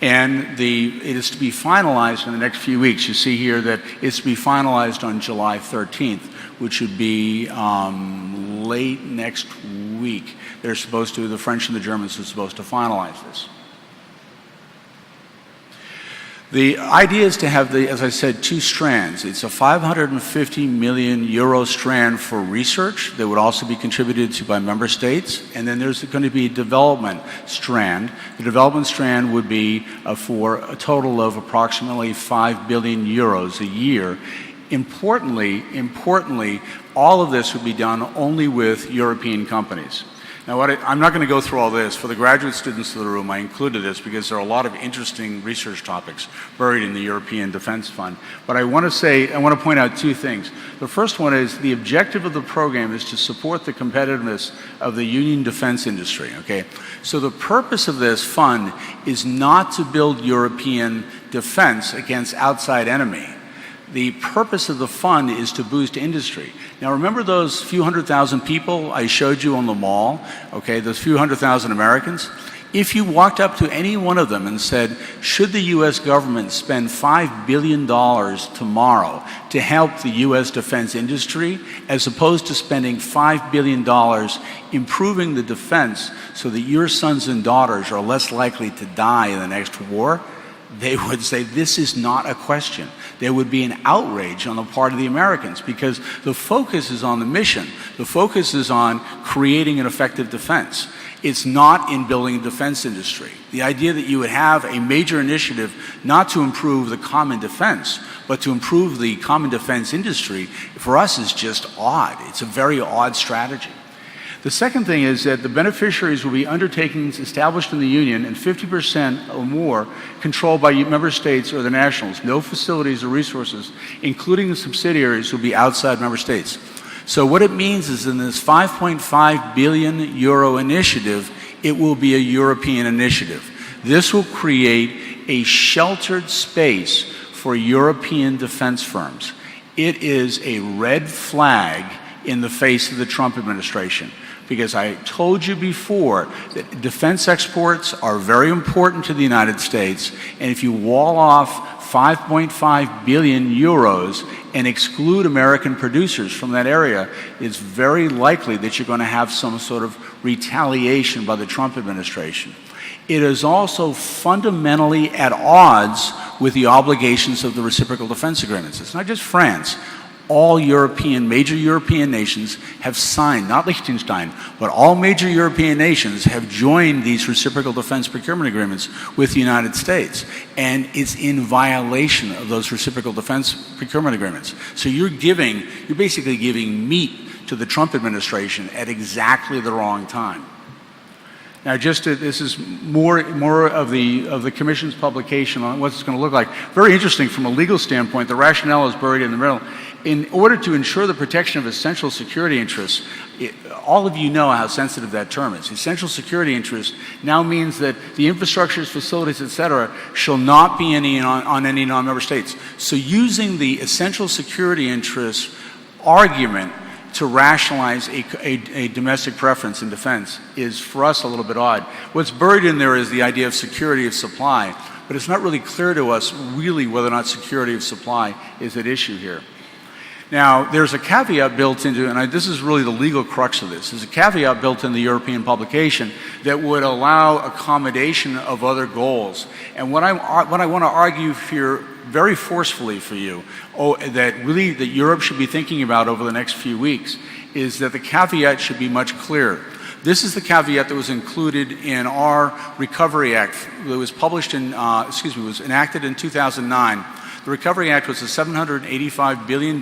And it is to be finalized in the next few weeks. You see here that it's to be finalized on July 13th, which would be late next week. They're supposed to, the French and the Germans are supposed to finalize this. The idea is to have, as I said, two strands. It's a 550 million euro strand for research that would also be contributed to by member states. And then there's going to be a development strand. The development strand would be for a total of approximately 5 billion euros a year. Importantly, all of this would be done only with European companies. Now, I'm not going to go through all this. For the graduate students in the room, I included this because there are a lot of interesting research topics buried in the European Defense Fund. But I want to point out two things. The first one is the objective of the program is to support the competitiveness of the Union defense industry, okay? So the purpose of this fund is not to build European defense against outside enemy. The purpose of the fund is to boost industry. Now remember those few 100,000 people I showed you on the mall, okay, those few 100,000 Americans? If you walked up to any one of them and said, should the US government spend $5 billion tomorrow to help the US defense industry, as opposed to spending $5 billion improving the defense so that your sons and daughters are less likely to die in the next war, they would say, this is not a question. There would be an outrage on the part of the Americans because the focus is on the mission. The focus is on creating an effective defense. It's not in building a defense industry. The idea that you would have a major initiative not to improve the common defense, but to improve the common defense industry, for us is just odd. It's a very odd strategy. The second thing is that the beneficiaries will be undertakings established in the Union and 50% or more controlled by member states or the nationals. No facilities or resources, including the subsidiaries, will be outside member states. So what it means is in this 5.5 billion euro initiative, it will be a European initiative. This will create a sheltered space for European defense firms. It is a red flag in the face of the Trump administration. Because I told you before that defense exports are very important to the United States, and if you wall off 5.5 billion euros and exclude American producers from that area, it's very likely that you're going to have some sort of retaliation by the Trump administration. It is also fundamentally at odds with the obligations of the reciprocal defense agreements. It's not just France. All major European nations have signed, not Liechtenstein, but all major European nations have joined these reciprocal defense procurement agreements with the United States. And it's in violation of those reciprocal defense procurement agreements. So you're basically giving meat to the Trump administration at exactly the wrong time. Now, this is more of the Commission's publication on what it's going to look like. Very interesting from a legal standpoint. The rationale is buried in the middle. In order to ensure the protection of essential security interests, all of you know how sensitive that term is. Essential security interest now means that the infrastructures, facilities, etc., shall not be on any non-member states. So using the essential security interest argument to rationalize a domestic preference in defense is, for us, a little bit odd. What's buried in there is the idea of security of supply, but it's not really clear to us really whether or not security of supply is at issue here. Now, there's a caveat built into, and this is really the legal crux of this, there's a caveat built in the European publication that would allow accommodation of other goals. And what I want to argue here very forcefully for you, that Europe should be thinking about over the next few weeks, is that the caveat should be much clearer. This is the caveat that was included in our Recovery Act. It was published in, was enacted in 2009. The Recovery Act was a $785 billion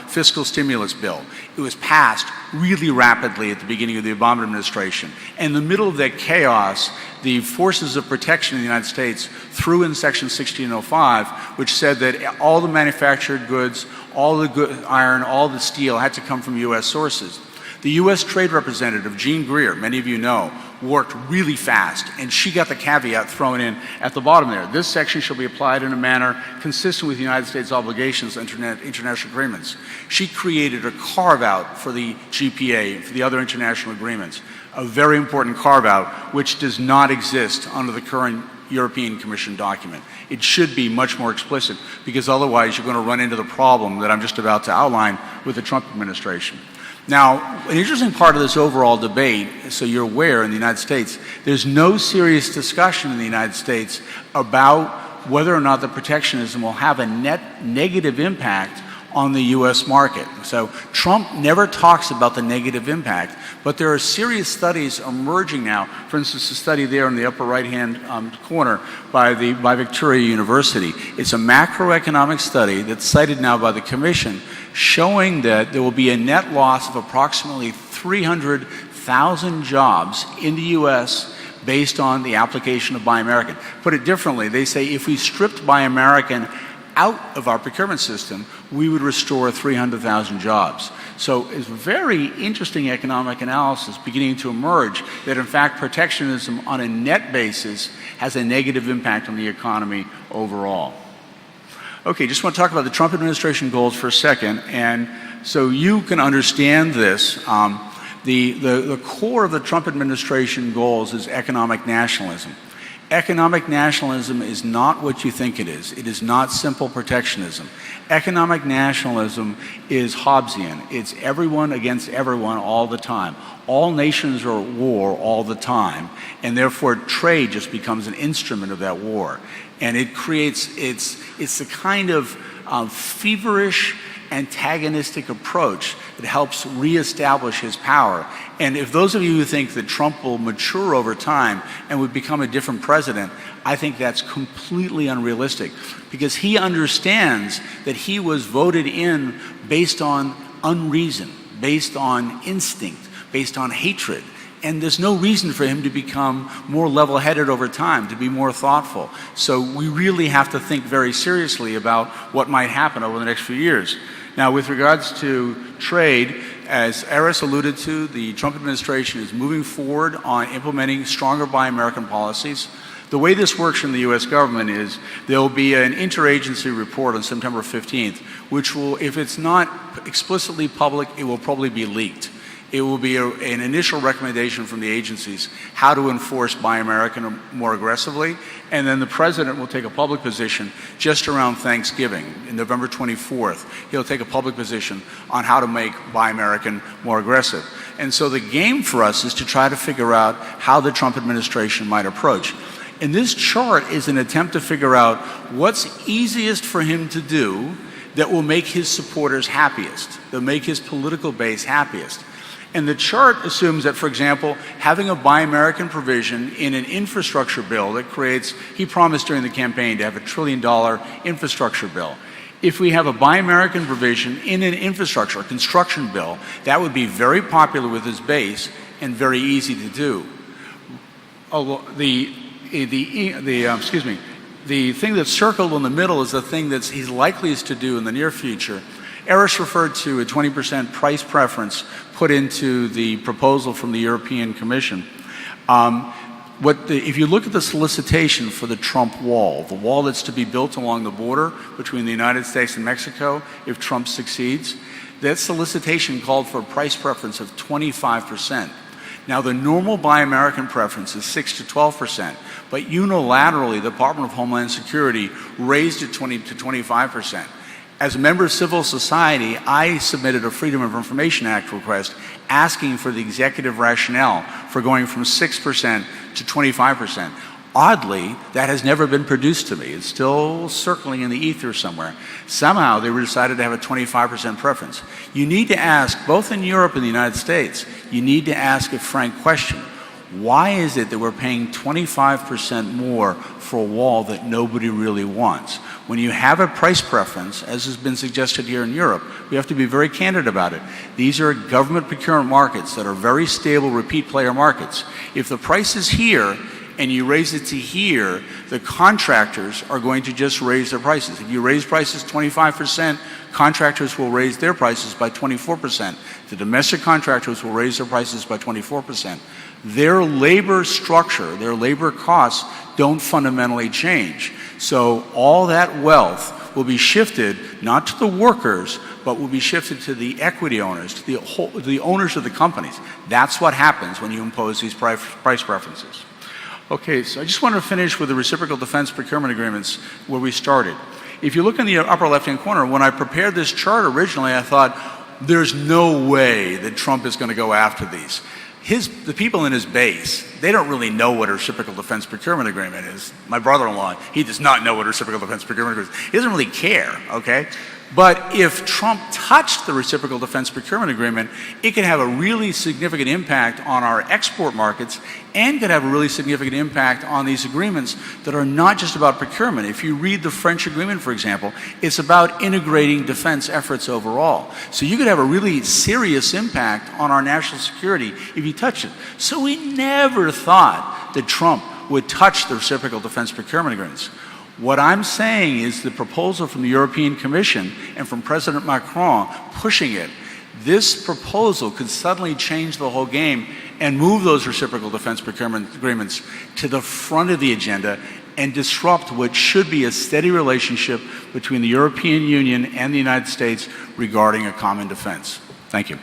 fiscal stimulus bill. It was passed really rapidly at the beginning of the Obama administration. And in the middle of that chaos, the Forces of Protection in the United States threw in Section 1605, which said that all the manufactured goods, all the iron, all the steel had to come from U.S. sources. The U.S. Trade Representative, Jean Greer, many of you know, worked really fast, and she got the caveat thrown in at the bottom there. This section shall be applied in a manner consistent with the United States obligations under international agreements. She created a carve-out for the GPA, for the other international agreements, a very important carve-out which does not exist under the current European Commission document. It should be much more explicit, because otherwise you're going to run into the problem that I'm just about to outline with the Trump administration. Now, an interesting part of this overall debate, so you're aware, in the United States, there's no serious discussion in the United States about whether or not the protectionism will have a net negative impact on the U.S. market. So Trump never talks about the negative impact, but there are serious studies emerging now. For instance, a study there in the upper right-hand corner by Victoria University. It's a macroeconomic study that's cited now by the Commission, showing that there will be a net loss of approximately 300,000 jobs in the U.S. based on the application of Buy American. Put it differently, they say if we stripped Buy American out of our procurement system, we would restore 300,000 jobs. So it's very interesting economic analysis beginning to emerge that in fact protectionism on a net basis has a negative impact on the economy overall. Okay, just want to talk about the Trump administration goals for a second, and so you can understand this. The core of the Trump administration goals is economic nationalism. Economic nationalism is not what you think it is. It is not simple protectionism. Economic nationalism is Hobbesian. It's everyone against everyone all the time. All nations are at war all the time, and therefore trade just becomes an instrument of that war. And it creates, it's the kind of feverish, antagonistic approach that helps reestablish his power. And if those of you who think that Trump will mature over time and would become a different president, I think that's completely unrealistic, because he understands that he was voted in based on unreason, based on instinct, based on hatred. And there's no reason for him to become more level-headed over time, to be more thoughtful. So we really have to think very seriously about what might happen over the next few years. Now, with regards to trade, as Eris alluded to, the Trump administration is moving forward on implementing stronger Buy American policies. The way this works from the U.S. government is there will be an interagency report on September 15th, which will, if it's not explicitly public, it will probably be leaked. It will be an initial recommendation from the agencies how to enforce Buy American more aggressively, and then the president will take a public position just around Thanksgiving, in November 24th. He'll take a public position on how to make Buy American more aggressive. And so the game for us is to try to figure out how the Trump administration might approach. And this chart is an attempt to figure out what's easiest for him to do that will make his supporters happiest, that will make his political base happiest. And the chart assumes that, for example, having a Buy American provision in an infrastructure bill that creates, he promised during the campaign to have $1 trillion infrastructure bill. If we have a Buy American provision in an infrastructure, a construction bill, that would be very popular with his base and very easy to do. The thing that's circled in the middle is the thing that he's likeliest to do in the near future. Eris referred to a 20% price preference put into the proposal from the European Commission. If you look at the solicitation for the Trump wall, the wall that's to be built along the border between the United States and Mexico if Trump succeeds, that solicitation called for a price preference of 25%. Now, the normal Buy American preference is 6 to 12%, but unilaterally, the Department of Homeland Security raised it to 25%. As a member of civil society, I submitted a Freedom of Information Act request asking for the executive rationale for going from 6% to 25%. Oddly, that has never been produced to me. It's still circling in the ether somewhere. Somehow they decided to have a 25% preference. You need to ask, both in Europe and the United States, you need to ask a frank question. Why is it that we're paying 25% more for a wall that nobody really wants? When you have a price preference, as has been suggested here in Europe, we have to be very candid about it. These are government procurement markets that are very stable, repeat player markets. If the price is here and you raise it to here, the contractors are going to just raise their prices. If you raise prices 25%, contractors will raise their prices by 24%. The domestic contractors will raise their prices by 24%. Their labor structure, their labor costs don't fundamentally change. So all that wealth will be shifted not to the workers, but will be shifted to the equity owners, to the owners of the companies. That's what happens when you impose these price preferences. Okay, so I just want to finish with the reciprocal defense procurement agreements where we started. If you look in the upper left-hand corner, when I prepared this chart originally, I thought, there's no way that Trump is going to go after these. The people in his base, they don't really know what a reciprocal defense procurement agreement is. My brother-in-law, he does not know what a reciprocal defense procurement agreement is. He doesn't really care, okay? But if Trump touched the reciprocal defense procurement agreement, it could have a really significant impact on our export markets and could have a really significant impact on these agreements that are not just about procurement. If you read the French agreement, for example, it's about integrating defense efforts overall. So you could have a really serious impact on our national security if you touch it. So we never thought that Trump would touch the reciprocal defense procurement agreements. What I'm saying is the proposal from the European Commission and from President Macron pushing it, this proposal could suddenly change the whole game and move those reciprocal defense procurement agreements to the front of the agenda and disrupt what should be a steady relationship between the European Union and the United States regarding a common defense. Thank you.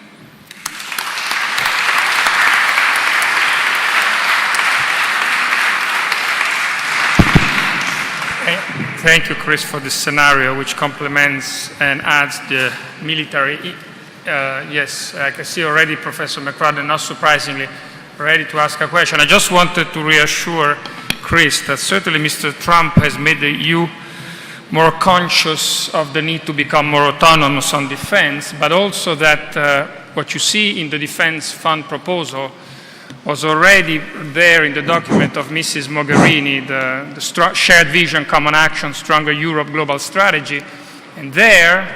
Thank you, Chris, for this scenario, which complements and adds the military. Yes, I can see already Professor McFadden, not surprisingly, ready to ask a question. I just wanted to reassure Chris that certainly Mr. Trump has made the EU more conscious of the need to become more autonomous on defense, but also that what you see in the defense fund proposal was already there in the document of Mrs. Mogherini, the shared vision, common action, stronger Europe global strategy. And there,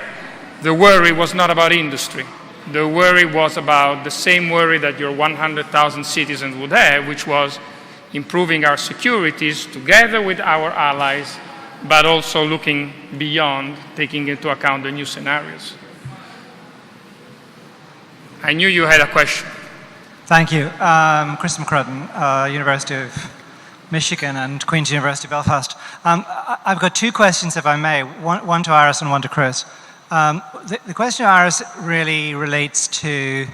the worry was not about industry. The worry was about the same worry that your 100,000 citizens would have, which was improving our securities together with our allies, but also looking beyond, taking into account the new scenarios. I knew you had a question. Thank you. Chris McCrudden, University of Michigan and Queen's University Belfast. I've got two questions, if I may, one to Iris and one to Chris. The question to Iris really relates to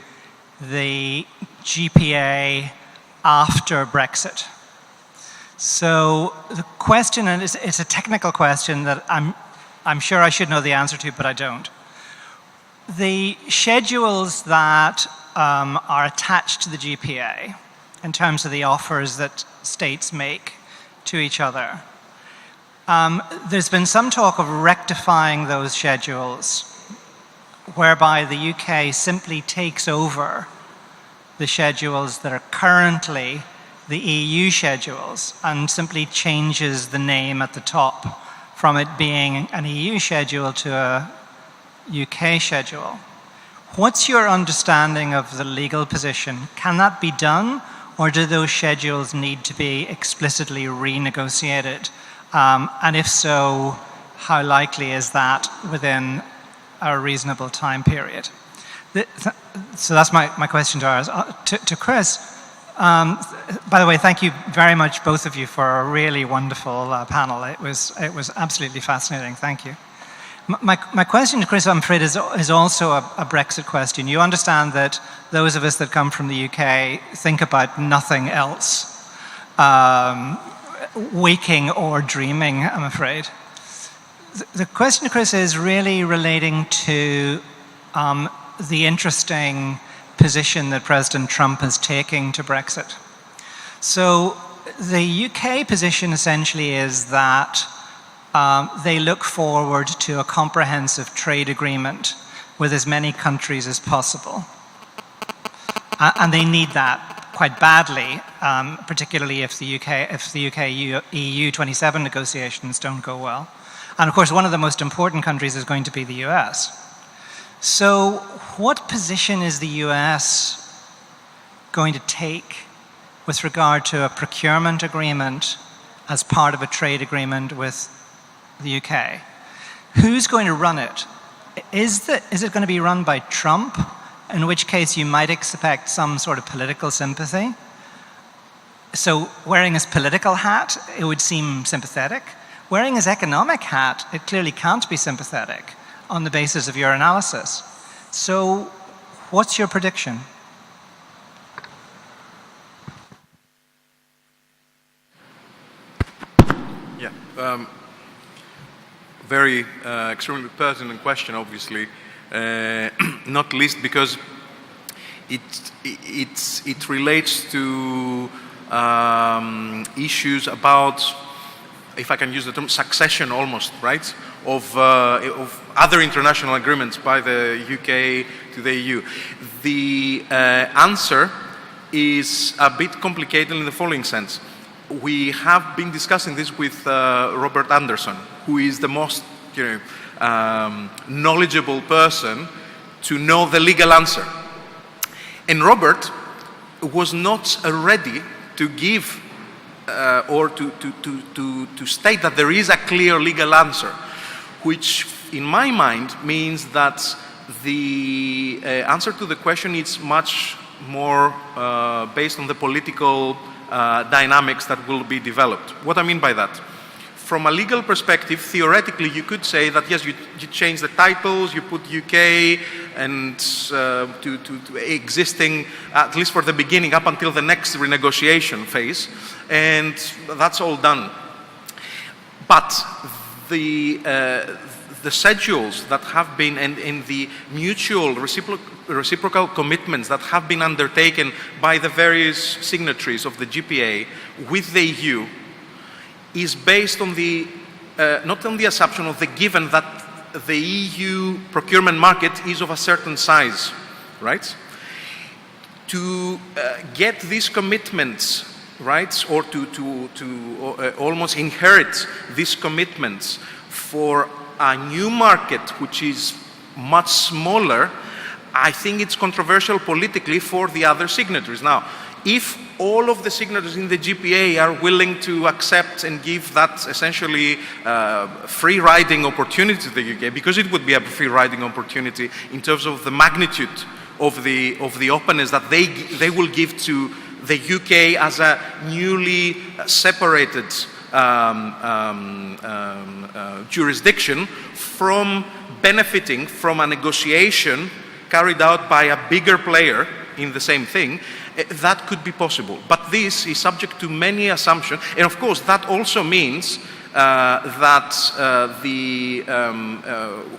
the GPA after Brexit. So the question, and it's a technical question that I'm sure I should know the answer to, but I don't. The schedules that are attached to the GPA in terms of the offers that states make to each other. There's been some talk of rectifying those schedules whereby the UK simply takes over the schedules that are currently the EU schedules and simply changes the name at the top from it being an EU schedule to a UK schedule. What's your understanding of the legal position? Can that be done, or do those schedules need to be explicitly renegotiated? And if so, how likely is that within a reasonable time period? So that's my question to ours. To Chris, by the way, thank you very much, both of you, for a really wonderful panel. It was absolutely fascinating. Thank you. My question to Chris, I'm afraid, is also a Brexit question. You understand that those of us that come from the UK think about nothing else, waking or dreaming, I'm afraid. The question to Chris is really relating to the interesting position that President Trump is taking to Brexit. So the UK position essentially is that they look forward to a comprehensive trade agreement with as many countries as possible. And they need that quite badly, particularly if the UK-EU 27 negotiations don't go well. And of course, one of the most important countries is going to be the US. So what position is the US going to take with regard to a procurement agreement as part of a trade agreement with the UK? Who's going to run it? Is it going to be run by Trump, in which case you might expect some sort of political sympathy? So wearing his political hat, it would seem sympathetic. Wearing his economic hat, it clearly can't be sympathetic on the basis of your analysis. So what's your prediction? Yeah, very extremely pertinent question, obviously, not least because it relates to issues about, if I can use the term, succession almost, right, of other international agreements by the UK to the EU. The answer is a bit complicated in the following sense. We have been discussing this with Robert Anderson, who is the most knowledgeable person to know the legal answer. And Robert was not ready to give or to state that there is a clear legal answer, which in my mind means that the answer to the question is much more based on the political dynamics that will be developed. What I mean by that? From a legal perspective, theoretically, you could say that yes, you change the titles, you put UK and to existing, at least for the beginning, up until the next renegotiation phase, and that's all done. But the schedules that have been and the mutual reciprocal commitments that have been undertaken by the various signatories of the GPA with the EU is based on the, not on the assumption of the given that the EU procurement market is of a certain size, right? To get these commitments, right, or to almost inherit these commitments for a new market which is much smaller, I think it's controversial politically for the other signatories. Now, if all of the signatories in the GPA are willing to accept and give that essentially free riding opportunity to the UK, because it would be a free riding opportunity in terms of the magnitude of the openness that they will give to the UK as a newly separated jurisdiction from benefiting from a negotiation carried out by a bigger player in the same thing, that could be possible. But this is subject to many assumptions, and of course that also means that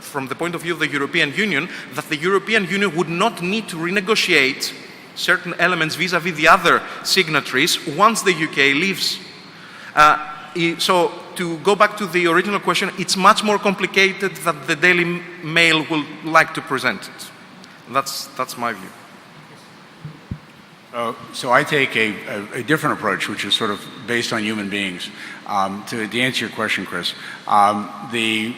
from the point of view of the European Union, that the European Union would not need to renegotiate certain elements vis-à-vis the other signatories once the UK leaves. So to go back to the original question, it's much more complicated than the Daily Mail would like to present it. That's my view. So I take a different approach, which is sort of based on human beings. To answer your question, Chris, the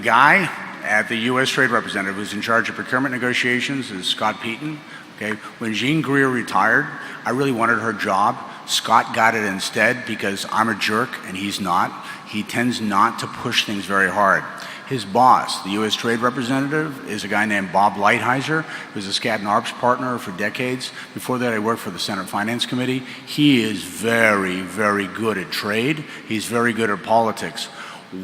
guy at the U.S. Trade Representative who's in charge of procurement negotiations is Scott Payton. Okay, when Jean Greer retired, I really wanted her job. Scott got it instead because I'm a jerk and he's not. He tends not to push things very hard. His boss, the U.S. Trade Representative, is a guy named Bob Lighthizer, who's a Skadden Arps partner for decades. Before that, I worked for the Senate Finance Committee. He is very, very good at trade. He's very good at politics.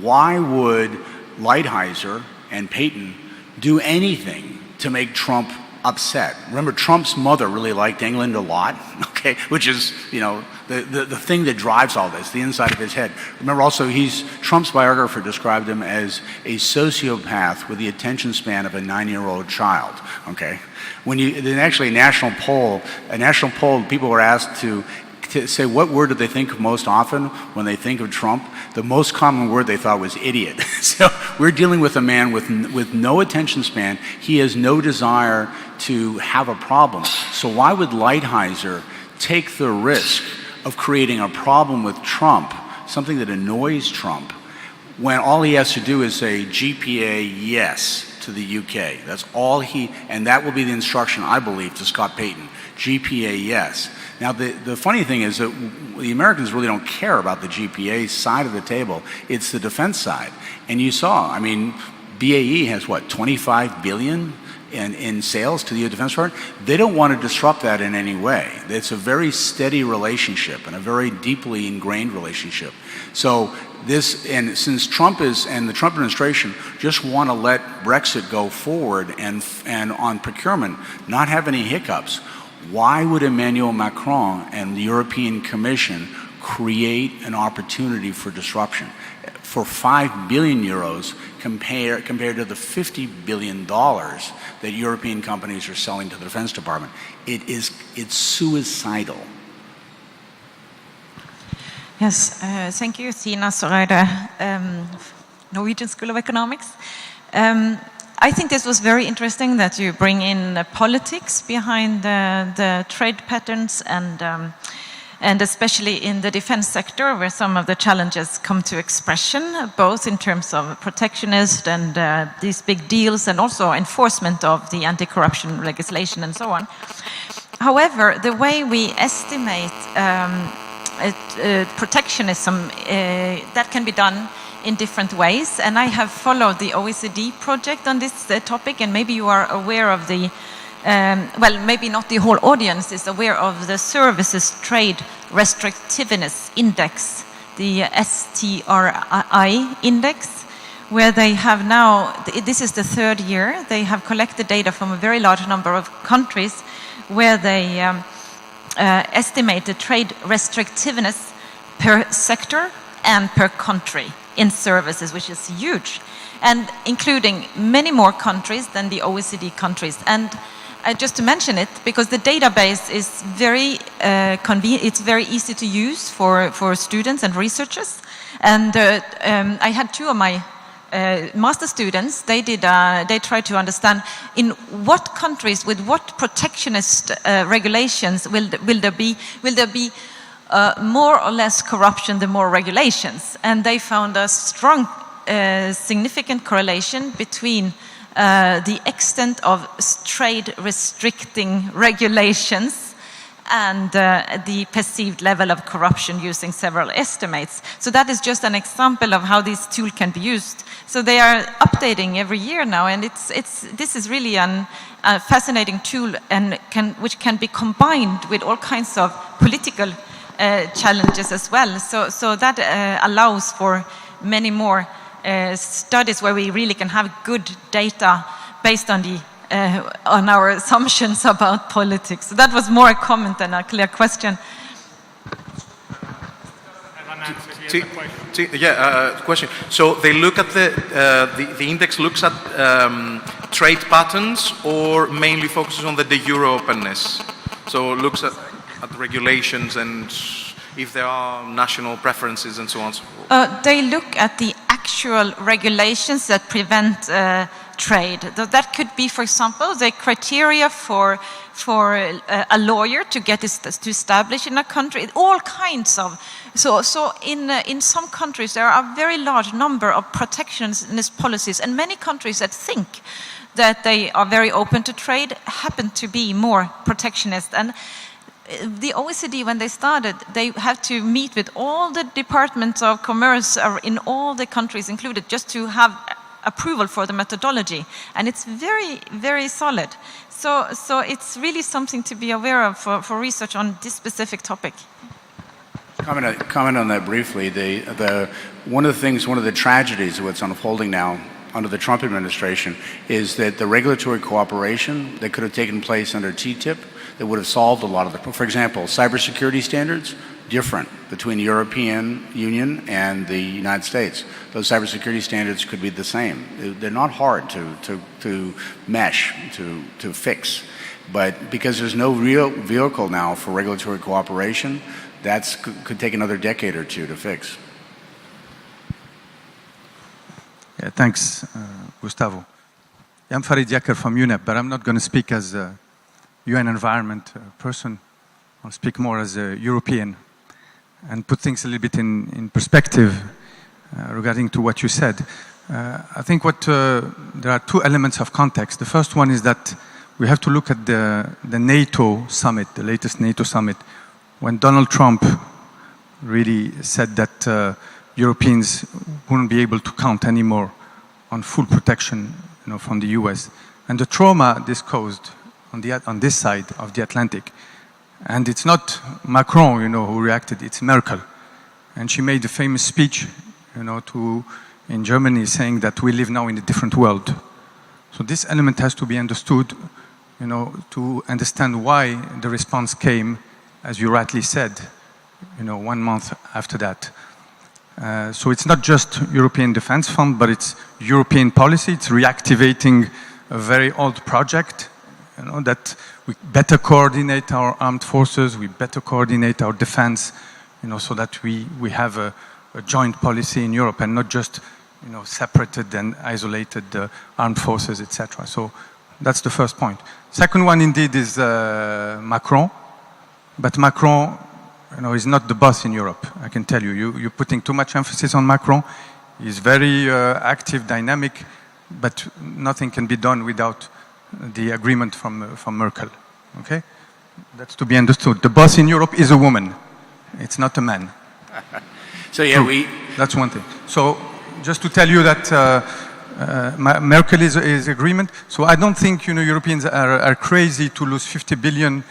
Why would Lighthizer and Payton do anything to make Trump upset? Remember, Trump's mother really liked England a lot, okay, which is, you know, the thing that drives all this, the inside of his head. Remember also, Trump's biographer described him as a sociopath with the attention span of a 9-year-old child, okay? Then actually a national poll, people were asked to to say what word do they think of most often when they think of Trump, the most common word they thought was idiot. So we're dealing with a man with no attention span. He has no desire to have a problem. So why would Lighthizer take the risk of creating a problem with Trump, something that annoys Trump, when all he has to do is say GPA yes to the UK. That's all and that will be the instruction, I believe, to Scott Payton. GPA yes. Now, the funny thing is that the Americans really don't care about the GPA side of the table. It's the defense side. And you saw, I mean, BAE has what, 25 billion in sales to the U.S. Defense Department? They don't want to disrupt that in any way. It's a very steady relationship and a very deeply ingrained relationship. So since Trump and the Trump administration just want to let Brexit go forward and on procurement not have any hiccups, why would Emmanuel Macron and the European Commission create an opportunity for disruption? For 5 billion euros compared to the $50 billion that European companies are selling to the Defense Department. It's suicidal. Yes, thank you, Tina Soreide, Norwegian School of Economics. I think this was very interesting that you bring in politics behind the trade patterns and especially in the defense sector where some of the challenges come to expression, both in terms of protectionist and these big deals and also enforcement of the anti-corruption legislation and so on. However, the way we estimate protectionism, that can be done in different ways, and I have followed the OECD project on this topic, and maybe you are aware of the well, maybe not the whole audience is aware of the Services Trade Restrictiveness Index, the STRI index, where they have now, this is the third year, they have collected data from a very large number of countries where they estimate the trade restrictiveness per sector and per country in services, which is huge, and including many more countries than the OECD countries. And just to mention it, because the database is very convenient, it's very easy to use for students and researchers. And I had two of my master students. They tried to understand in what countries with what protectionist regulations will there be more or less corruption the more regulations, and they found a strong significant correlation between the extent of trade restricting regulations and the perceived level of corruption using several estimates. So that is just an example of how this tool can be used. So they are updating every year now, and this is really a fascinating tool and which can be combined with all kinds of political challenges as well. So that allows for many more studies where we really can have good data based on on our assumptions about politics. So that was more a comment than a clear question. Question. So they look at the index looks at trade patterns, or mainly focuses on the de jure openness. So it looks at regulations and if there are national preferences and so on. They look at the actual regulations that prevent trade. That could be, for example, the criteria for a lawyer to get to establish in a country. All kinds of. So in some countries there are a very large number of protectionist policies, and many countries that think that they are very open to trade happen to be more protectionist. And the OECD, when they started, they have to meet with all the departments of commerce in all the countries included just to have approval for the methodology. And it's very, very solid. So it's really something to be aware of for research on this specific topic. Comment on that briefly. One of the tragedies of what's unfolding now under the Trump administration is that the regulatory cooperation that could have taken place under TTIP that would have solved a lot of for example, cybersecurity standards, different between the European Union and the United States. Those cybersecurity standards could be the same. They're not hard to mesh, to fix. But because there's no real vehicle now for regulatory cooperation, that could take another decade or two to fix. Yeah, thanks, Gustavo. I'm Farid Yaker from UNEP, but I'm not going to speak as a UN environment person. I'll speak more as a European and put things a little bit in perspective regarding to what you said. I think there are two elements of context. The first one is that we have to look at the NATO summit, the latest NATO summit, when Donald Trump really said that Europeans wouldn't be able to count anymore on full protection, from the US. And the trauma this caused on this side of the Atlantic. And it's not Macron, who reacted, it's Merkel. And she made a famous speech, in Germany saying that we live now in a different world. So this element has to be understood, to understand why the response came, as you rightly said, 1 month after that. So it's not just European Defence Fund, but it's European policy. It's reactivating a very old project, that we better coordinate our armed forces, we better coordinate our defense, so that we have a joint policy in Europe and not just, separated and isolated armed forces, etc. So that's the first point. Second one, indeed, is Macron. But Macron, is not the boss in Europe, I can tell you. You're putting too much emphasis on Macron. He's very active, dynamic, but nothing can be done without the agreement from Merkel, okay? That's to be understood. The boss in Europe is a woman. It's not a man. So yeah, That's one thing. So just to tell you that Merkel is agreement. So I don't think, Europeans are crazy to lose 50 billion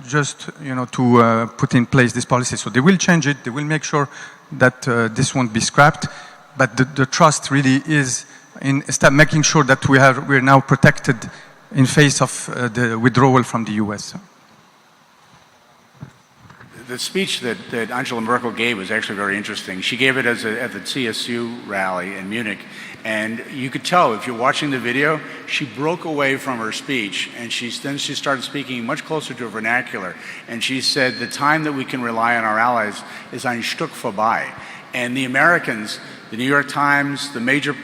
just, to put in place this policy. So they will change it. They will make sure that this won't be scrapped. But the trust really is in making sure that we're now protected in face of the withdrawal from the US. The speech that Angela Merkel gave was actually very interesting. She gave it at the CSU rally in Munich, and you could tell if you're watching the video, she broke away from her speech, and then she started speaking much closer to a vernacular, and she said the time that we can rely on our allies is ein Stück vorbei. And the Americans, the New York Times, the major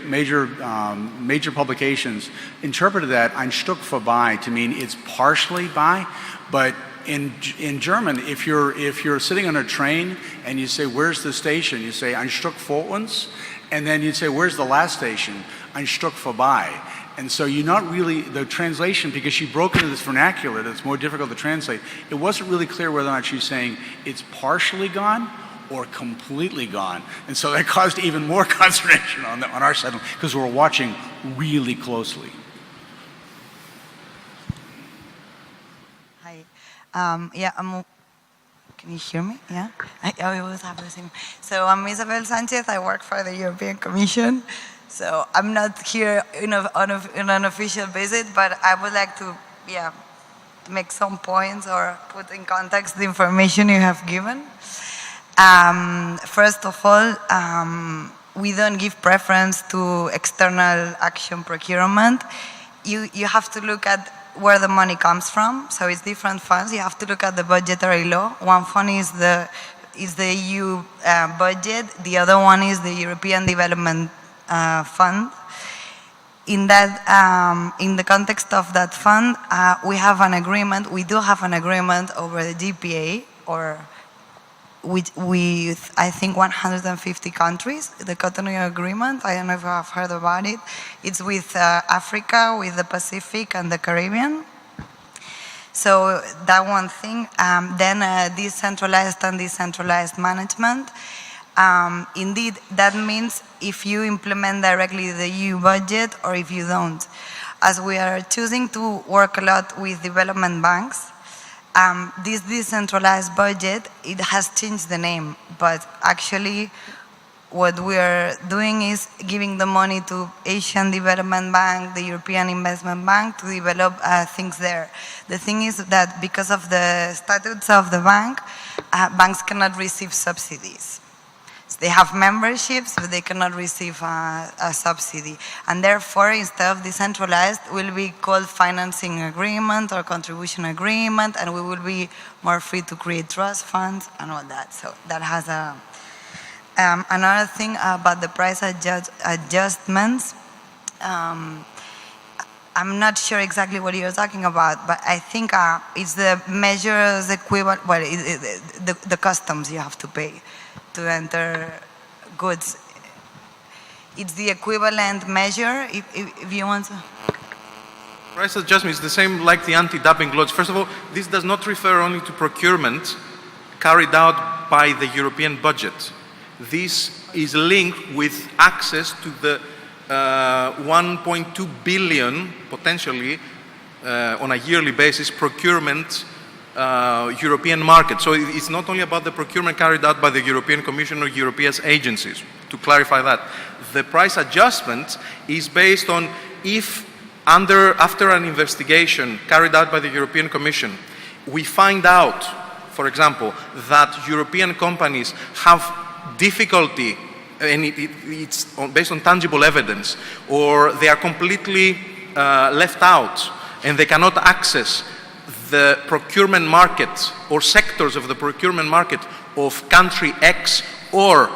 publications interpreted that ein Stück vorbei to mean it's partially by, but in German, if you're sitting on a train and you say, where's the station? You say, ein Stück vor uns. And then you'd say, where's the last station? Ein Stück vorbei. And so you're not really, the translation, because she broke into this vernacular that's more difficult to translate, it wasn't really clear whether or not she's saying it's partially gone or completely gone. And so that caused even more consternation on our side, because we're watching really closely. Can you hear me? Yeah? I always have the same. So I'm Isabel Sanchez. I work for the European Commission. So I'm not here in an official visit, but I would like to, make some points or put in context the information you have given. First of all, we don't give preference to external action procurement. You have to look at where the money comes from. So it's different funds. You have to look at the budgetary law. One fund is the EU budget. The other one is the European Development Fund. In the context of that fund, we have an agreement. We do have an agreement over the GPA, with I think 150 countries, the Cotonou Agreement. I don't know if you have heard about it. It's with Africa, with the Pacific and the Caribbean. So that one thing. Then decentralized and decentralized management. Indeed, that means if you implement directly the EU budget or if you don't. As we are choosing to work a lot with development banks, this decentralized budget, it has changed the name, but actually what we are doing is giving the money to Asian Development Bank, the European Investment Bank to develop things there. The thing is that because of the statutes of the bank, banks cannot receive subsidies. They have memberships, but they cannot receive a subsidy. And therefore, instead of decentralized, will be called financing agreement or contribution agreement, and we will be more free to create trust funds and all that. So that has a... another thing about the price adjustments, I'm not sure exactly what you're talking about, but I think it's the measures equivalent, well, the customs you have to pay to enter goods. It's the equivalent measure, if you want to. Price adjustment is the same like the anti-dumping laws. First of all, this does not refer only to procurement carried out by the European budget. This is linked with access to the 1.2 billion, potentially, on a yearly basis, procurement European market. So it's not only about the procurement carried out by the European Commission or European agencies, to clarify that. The price adjustment is based on if after an investigation carried out by the European Commission, we find out, for example, that European companies have difficulty, and it's based on tangible evidence, or they are completely left out and they cannot access the procurement market or sectors of the procurement market of country X or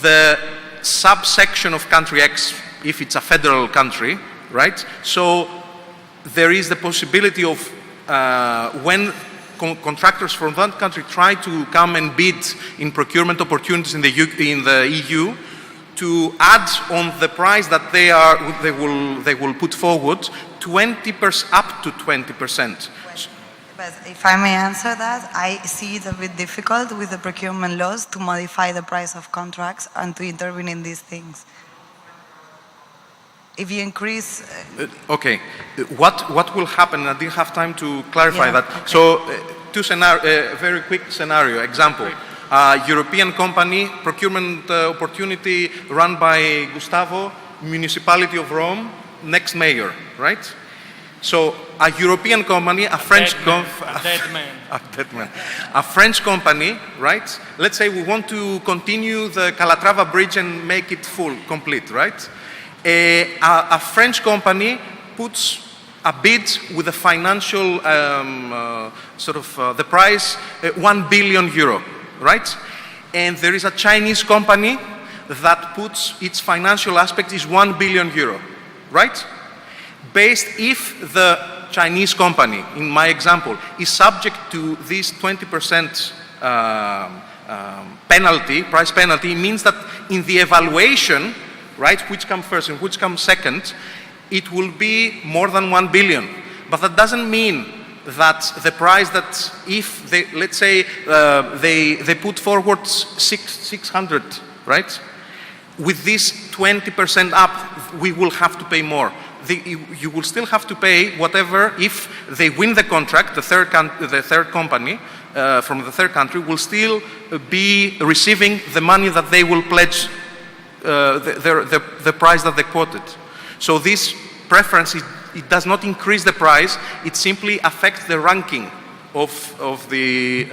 the subsection of country X if it's a federal country, right? So there is the possibility of when contractors from that country try to come and bid in procurement opportunities in the EU to add on the price that they will put forward 20% up to 20%. But if I may answer that, I see it a bit difficult with the procurement laws to modify the price of contracts and to intervene in these things. If you increase... Okay, what will happen? I didn't have time to clarify that. Okay. So, very quick scenario, example. European company, procurement opportunity run by Gustavo, municipality of Rome, next mayor, right? So, a European company, a French a French company, right? Let's say we want to continue the Calatrava bridge and make it complete, right? A French company puts a bid with a financial the price 1 billion euro, right? And there is a Chinese company that puts its financial aspect is 1 billion euro, right? Based if the Chinese company, in my example, is subject to this 20% penalty, price penalty, means that in the evaluation, right, which comes first and which comes second, it will be more than 1 billion. But that doesn't mean that the price that if they, let's say, they put forward 600, right? With this 20% up, we will have to pay more. You will still have to pay whatever if they win the contract, the third company from the third country will still be receiving the money that they will pledge the price that they quoted. So this preference, it does not increase the price, it simply affects the ranking of the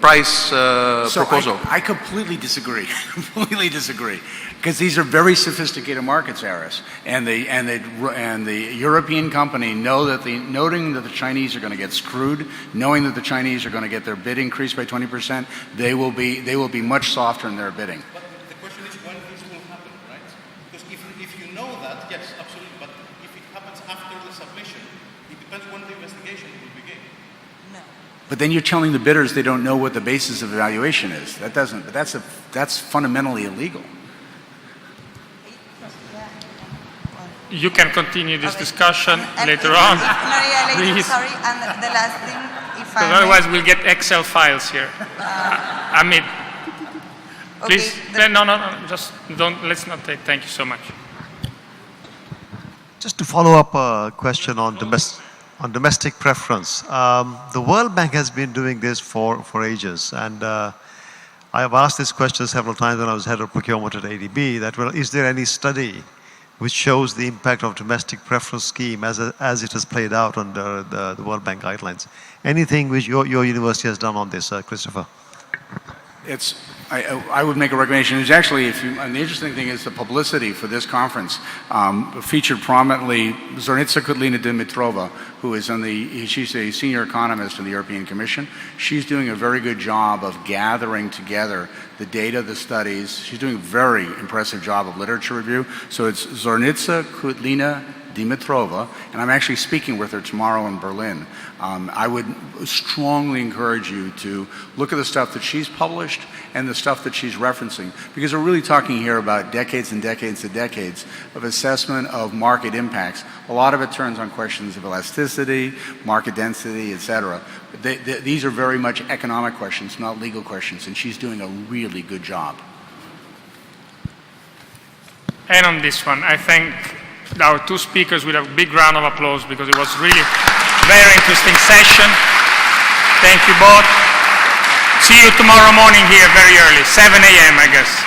price proposal. I completely disagree. Completely disagree. Because these are very sophisticated markets, Aris, and the European company noting that the Chinese are going to get screwed, knowing that the Chinese are going to get their bid increased by 20%, they will be much softer in their bidding. But the question is when this will happen, right? Because if you know that, yes, absolutely. But if it happens after the submission, it depends when the investigation will begin. No. But then you're telling the bidders they don't know what the basis of evaluation is. That's fundamentally illegal. You can continue this discussion later on. Please. Sorry, and the last thing, if I may. Otherwise, we'll get Excel files here. Amit, please. Okay, no, just don't. Let's not take. Thank you so much. Just to follow up a question on domestic preference. The World Bank has been doing this for ages, and I have asked this question several times when I was head of procurement at ADB. That is there any study which shows the impact of domestic preference scheme as it has played out under the World Bank guidelines? Anything which your university has done on this, Christopher? It's I would make a recommendation. It's actually, and the interesting thing is the publicity for this conference featured prominently Zornitsa Kotlina Dimitrova, who is she's a senior economist in the European Commission. She's doing a very good job of gathering together the data, the studies. She's doing a very impressive job of literature review. So it's Zornitsa Kotlina Dimitrova, and I'm actually speaking with her tomorrow in Berlin. I would strongly encourage you to look at the stuff that she's published and the stuff that she's referencing, because we're really talking here about decades and decades and decades of assessment of market impacts. A lot of it turns on questions of elasticity, market density, etc. These are very much economic questions, not legal questions, and she's doing a really good job. And on this one, I thank our two speakers with a big round of applause, because it was really a very interesting session. Thank you both. See you tomorrow morning here very early, 7 a.m. I guess.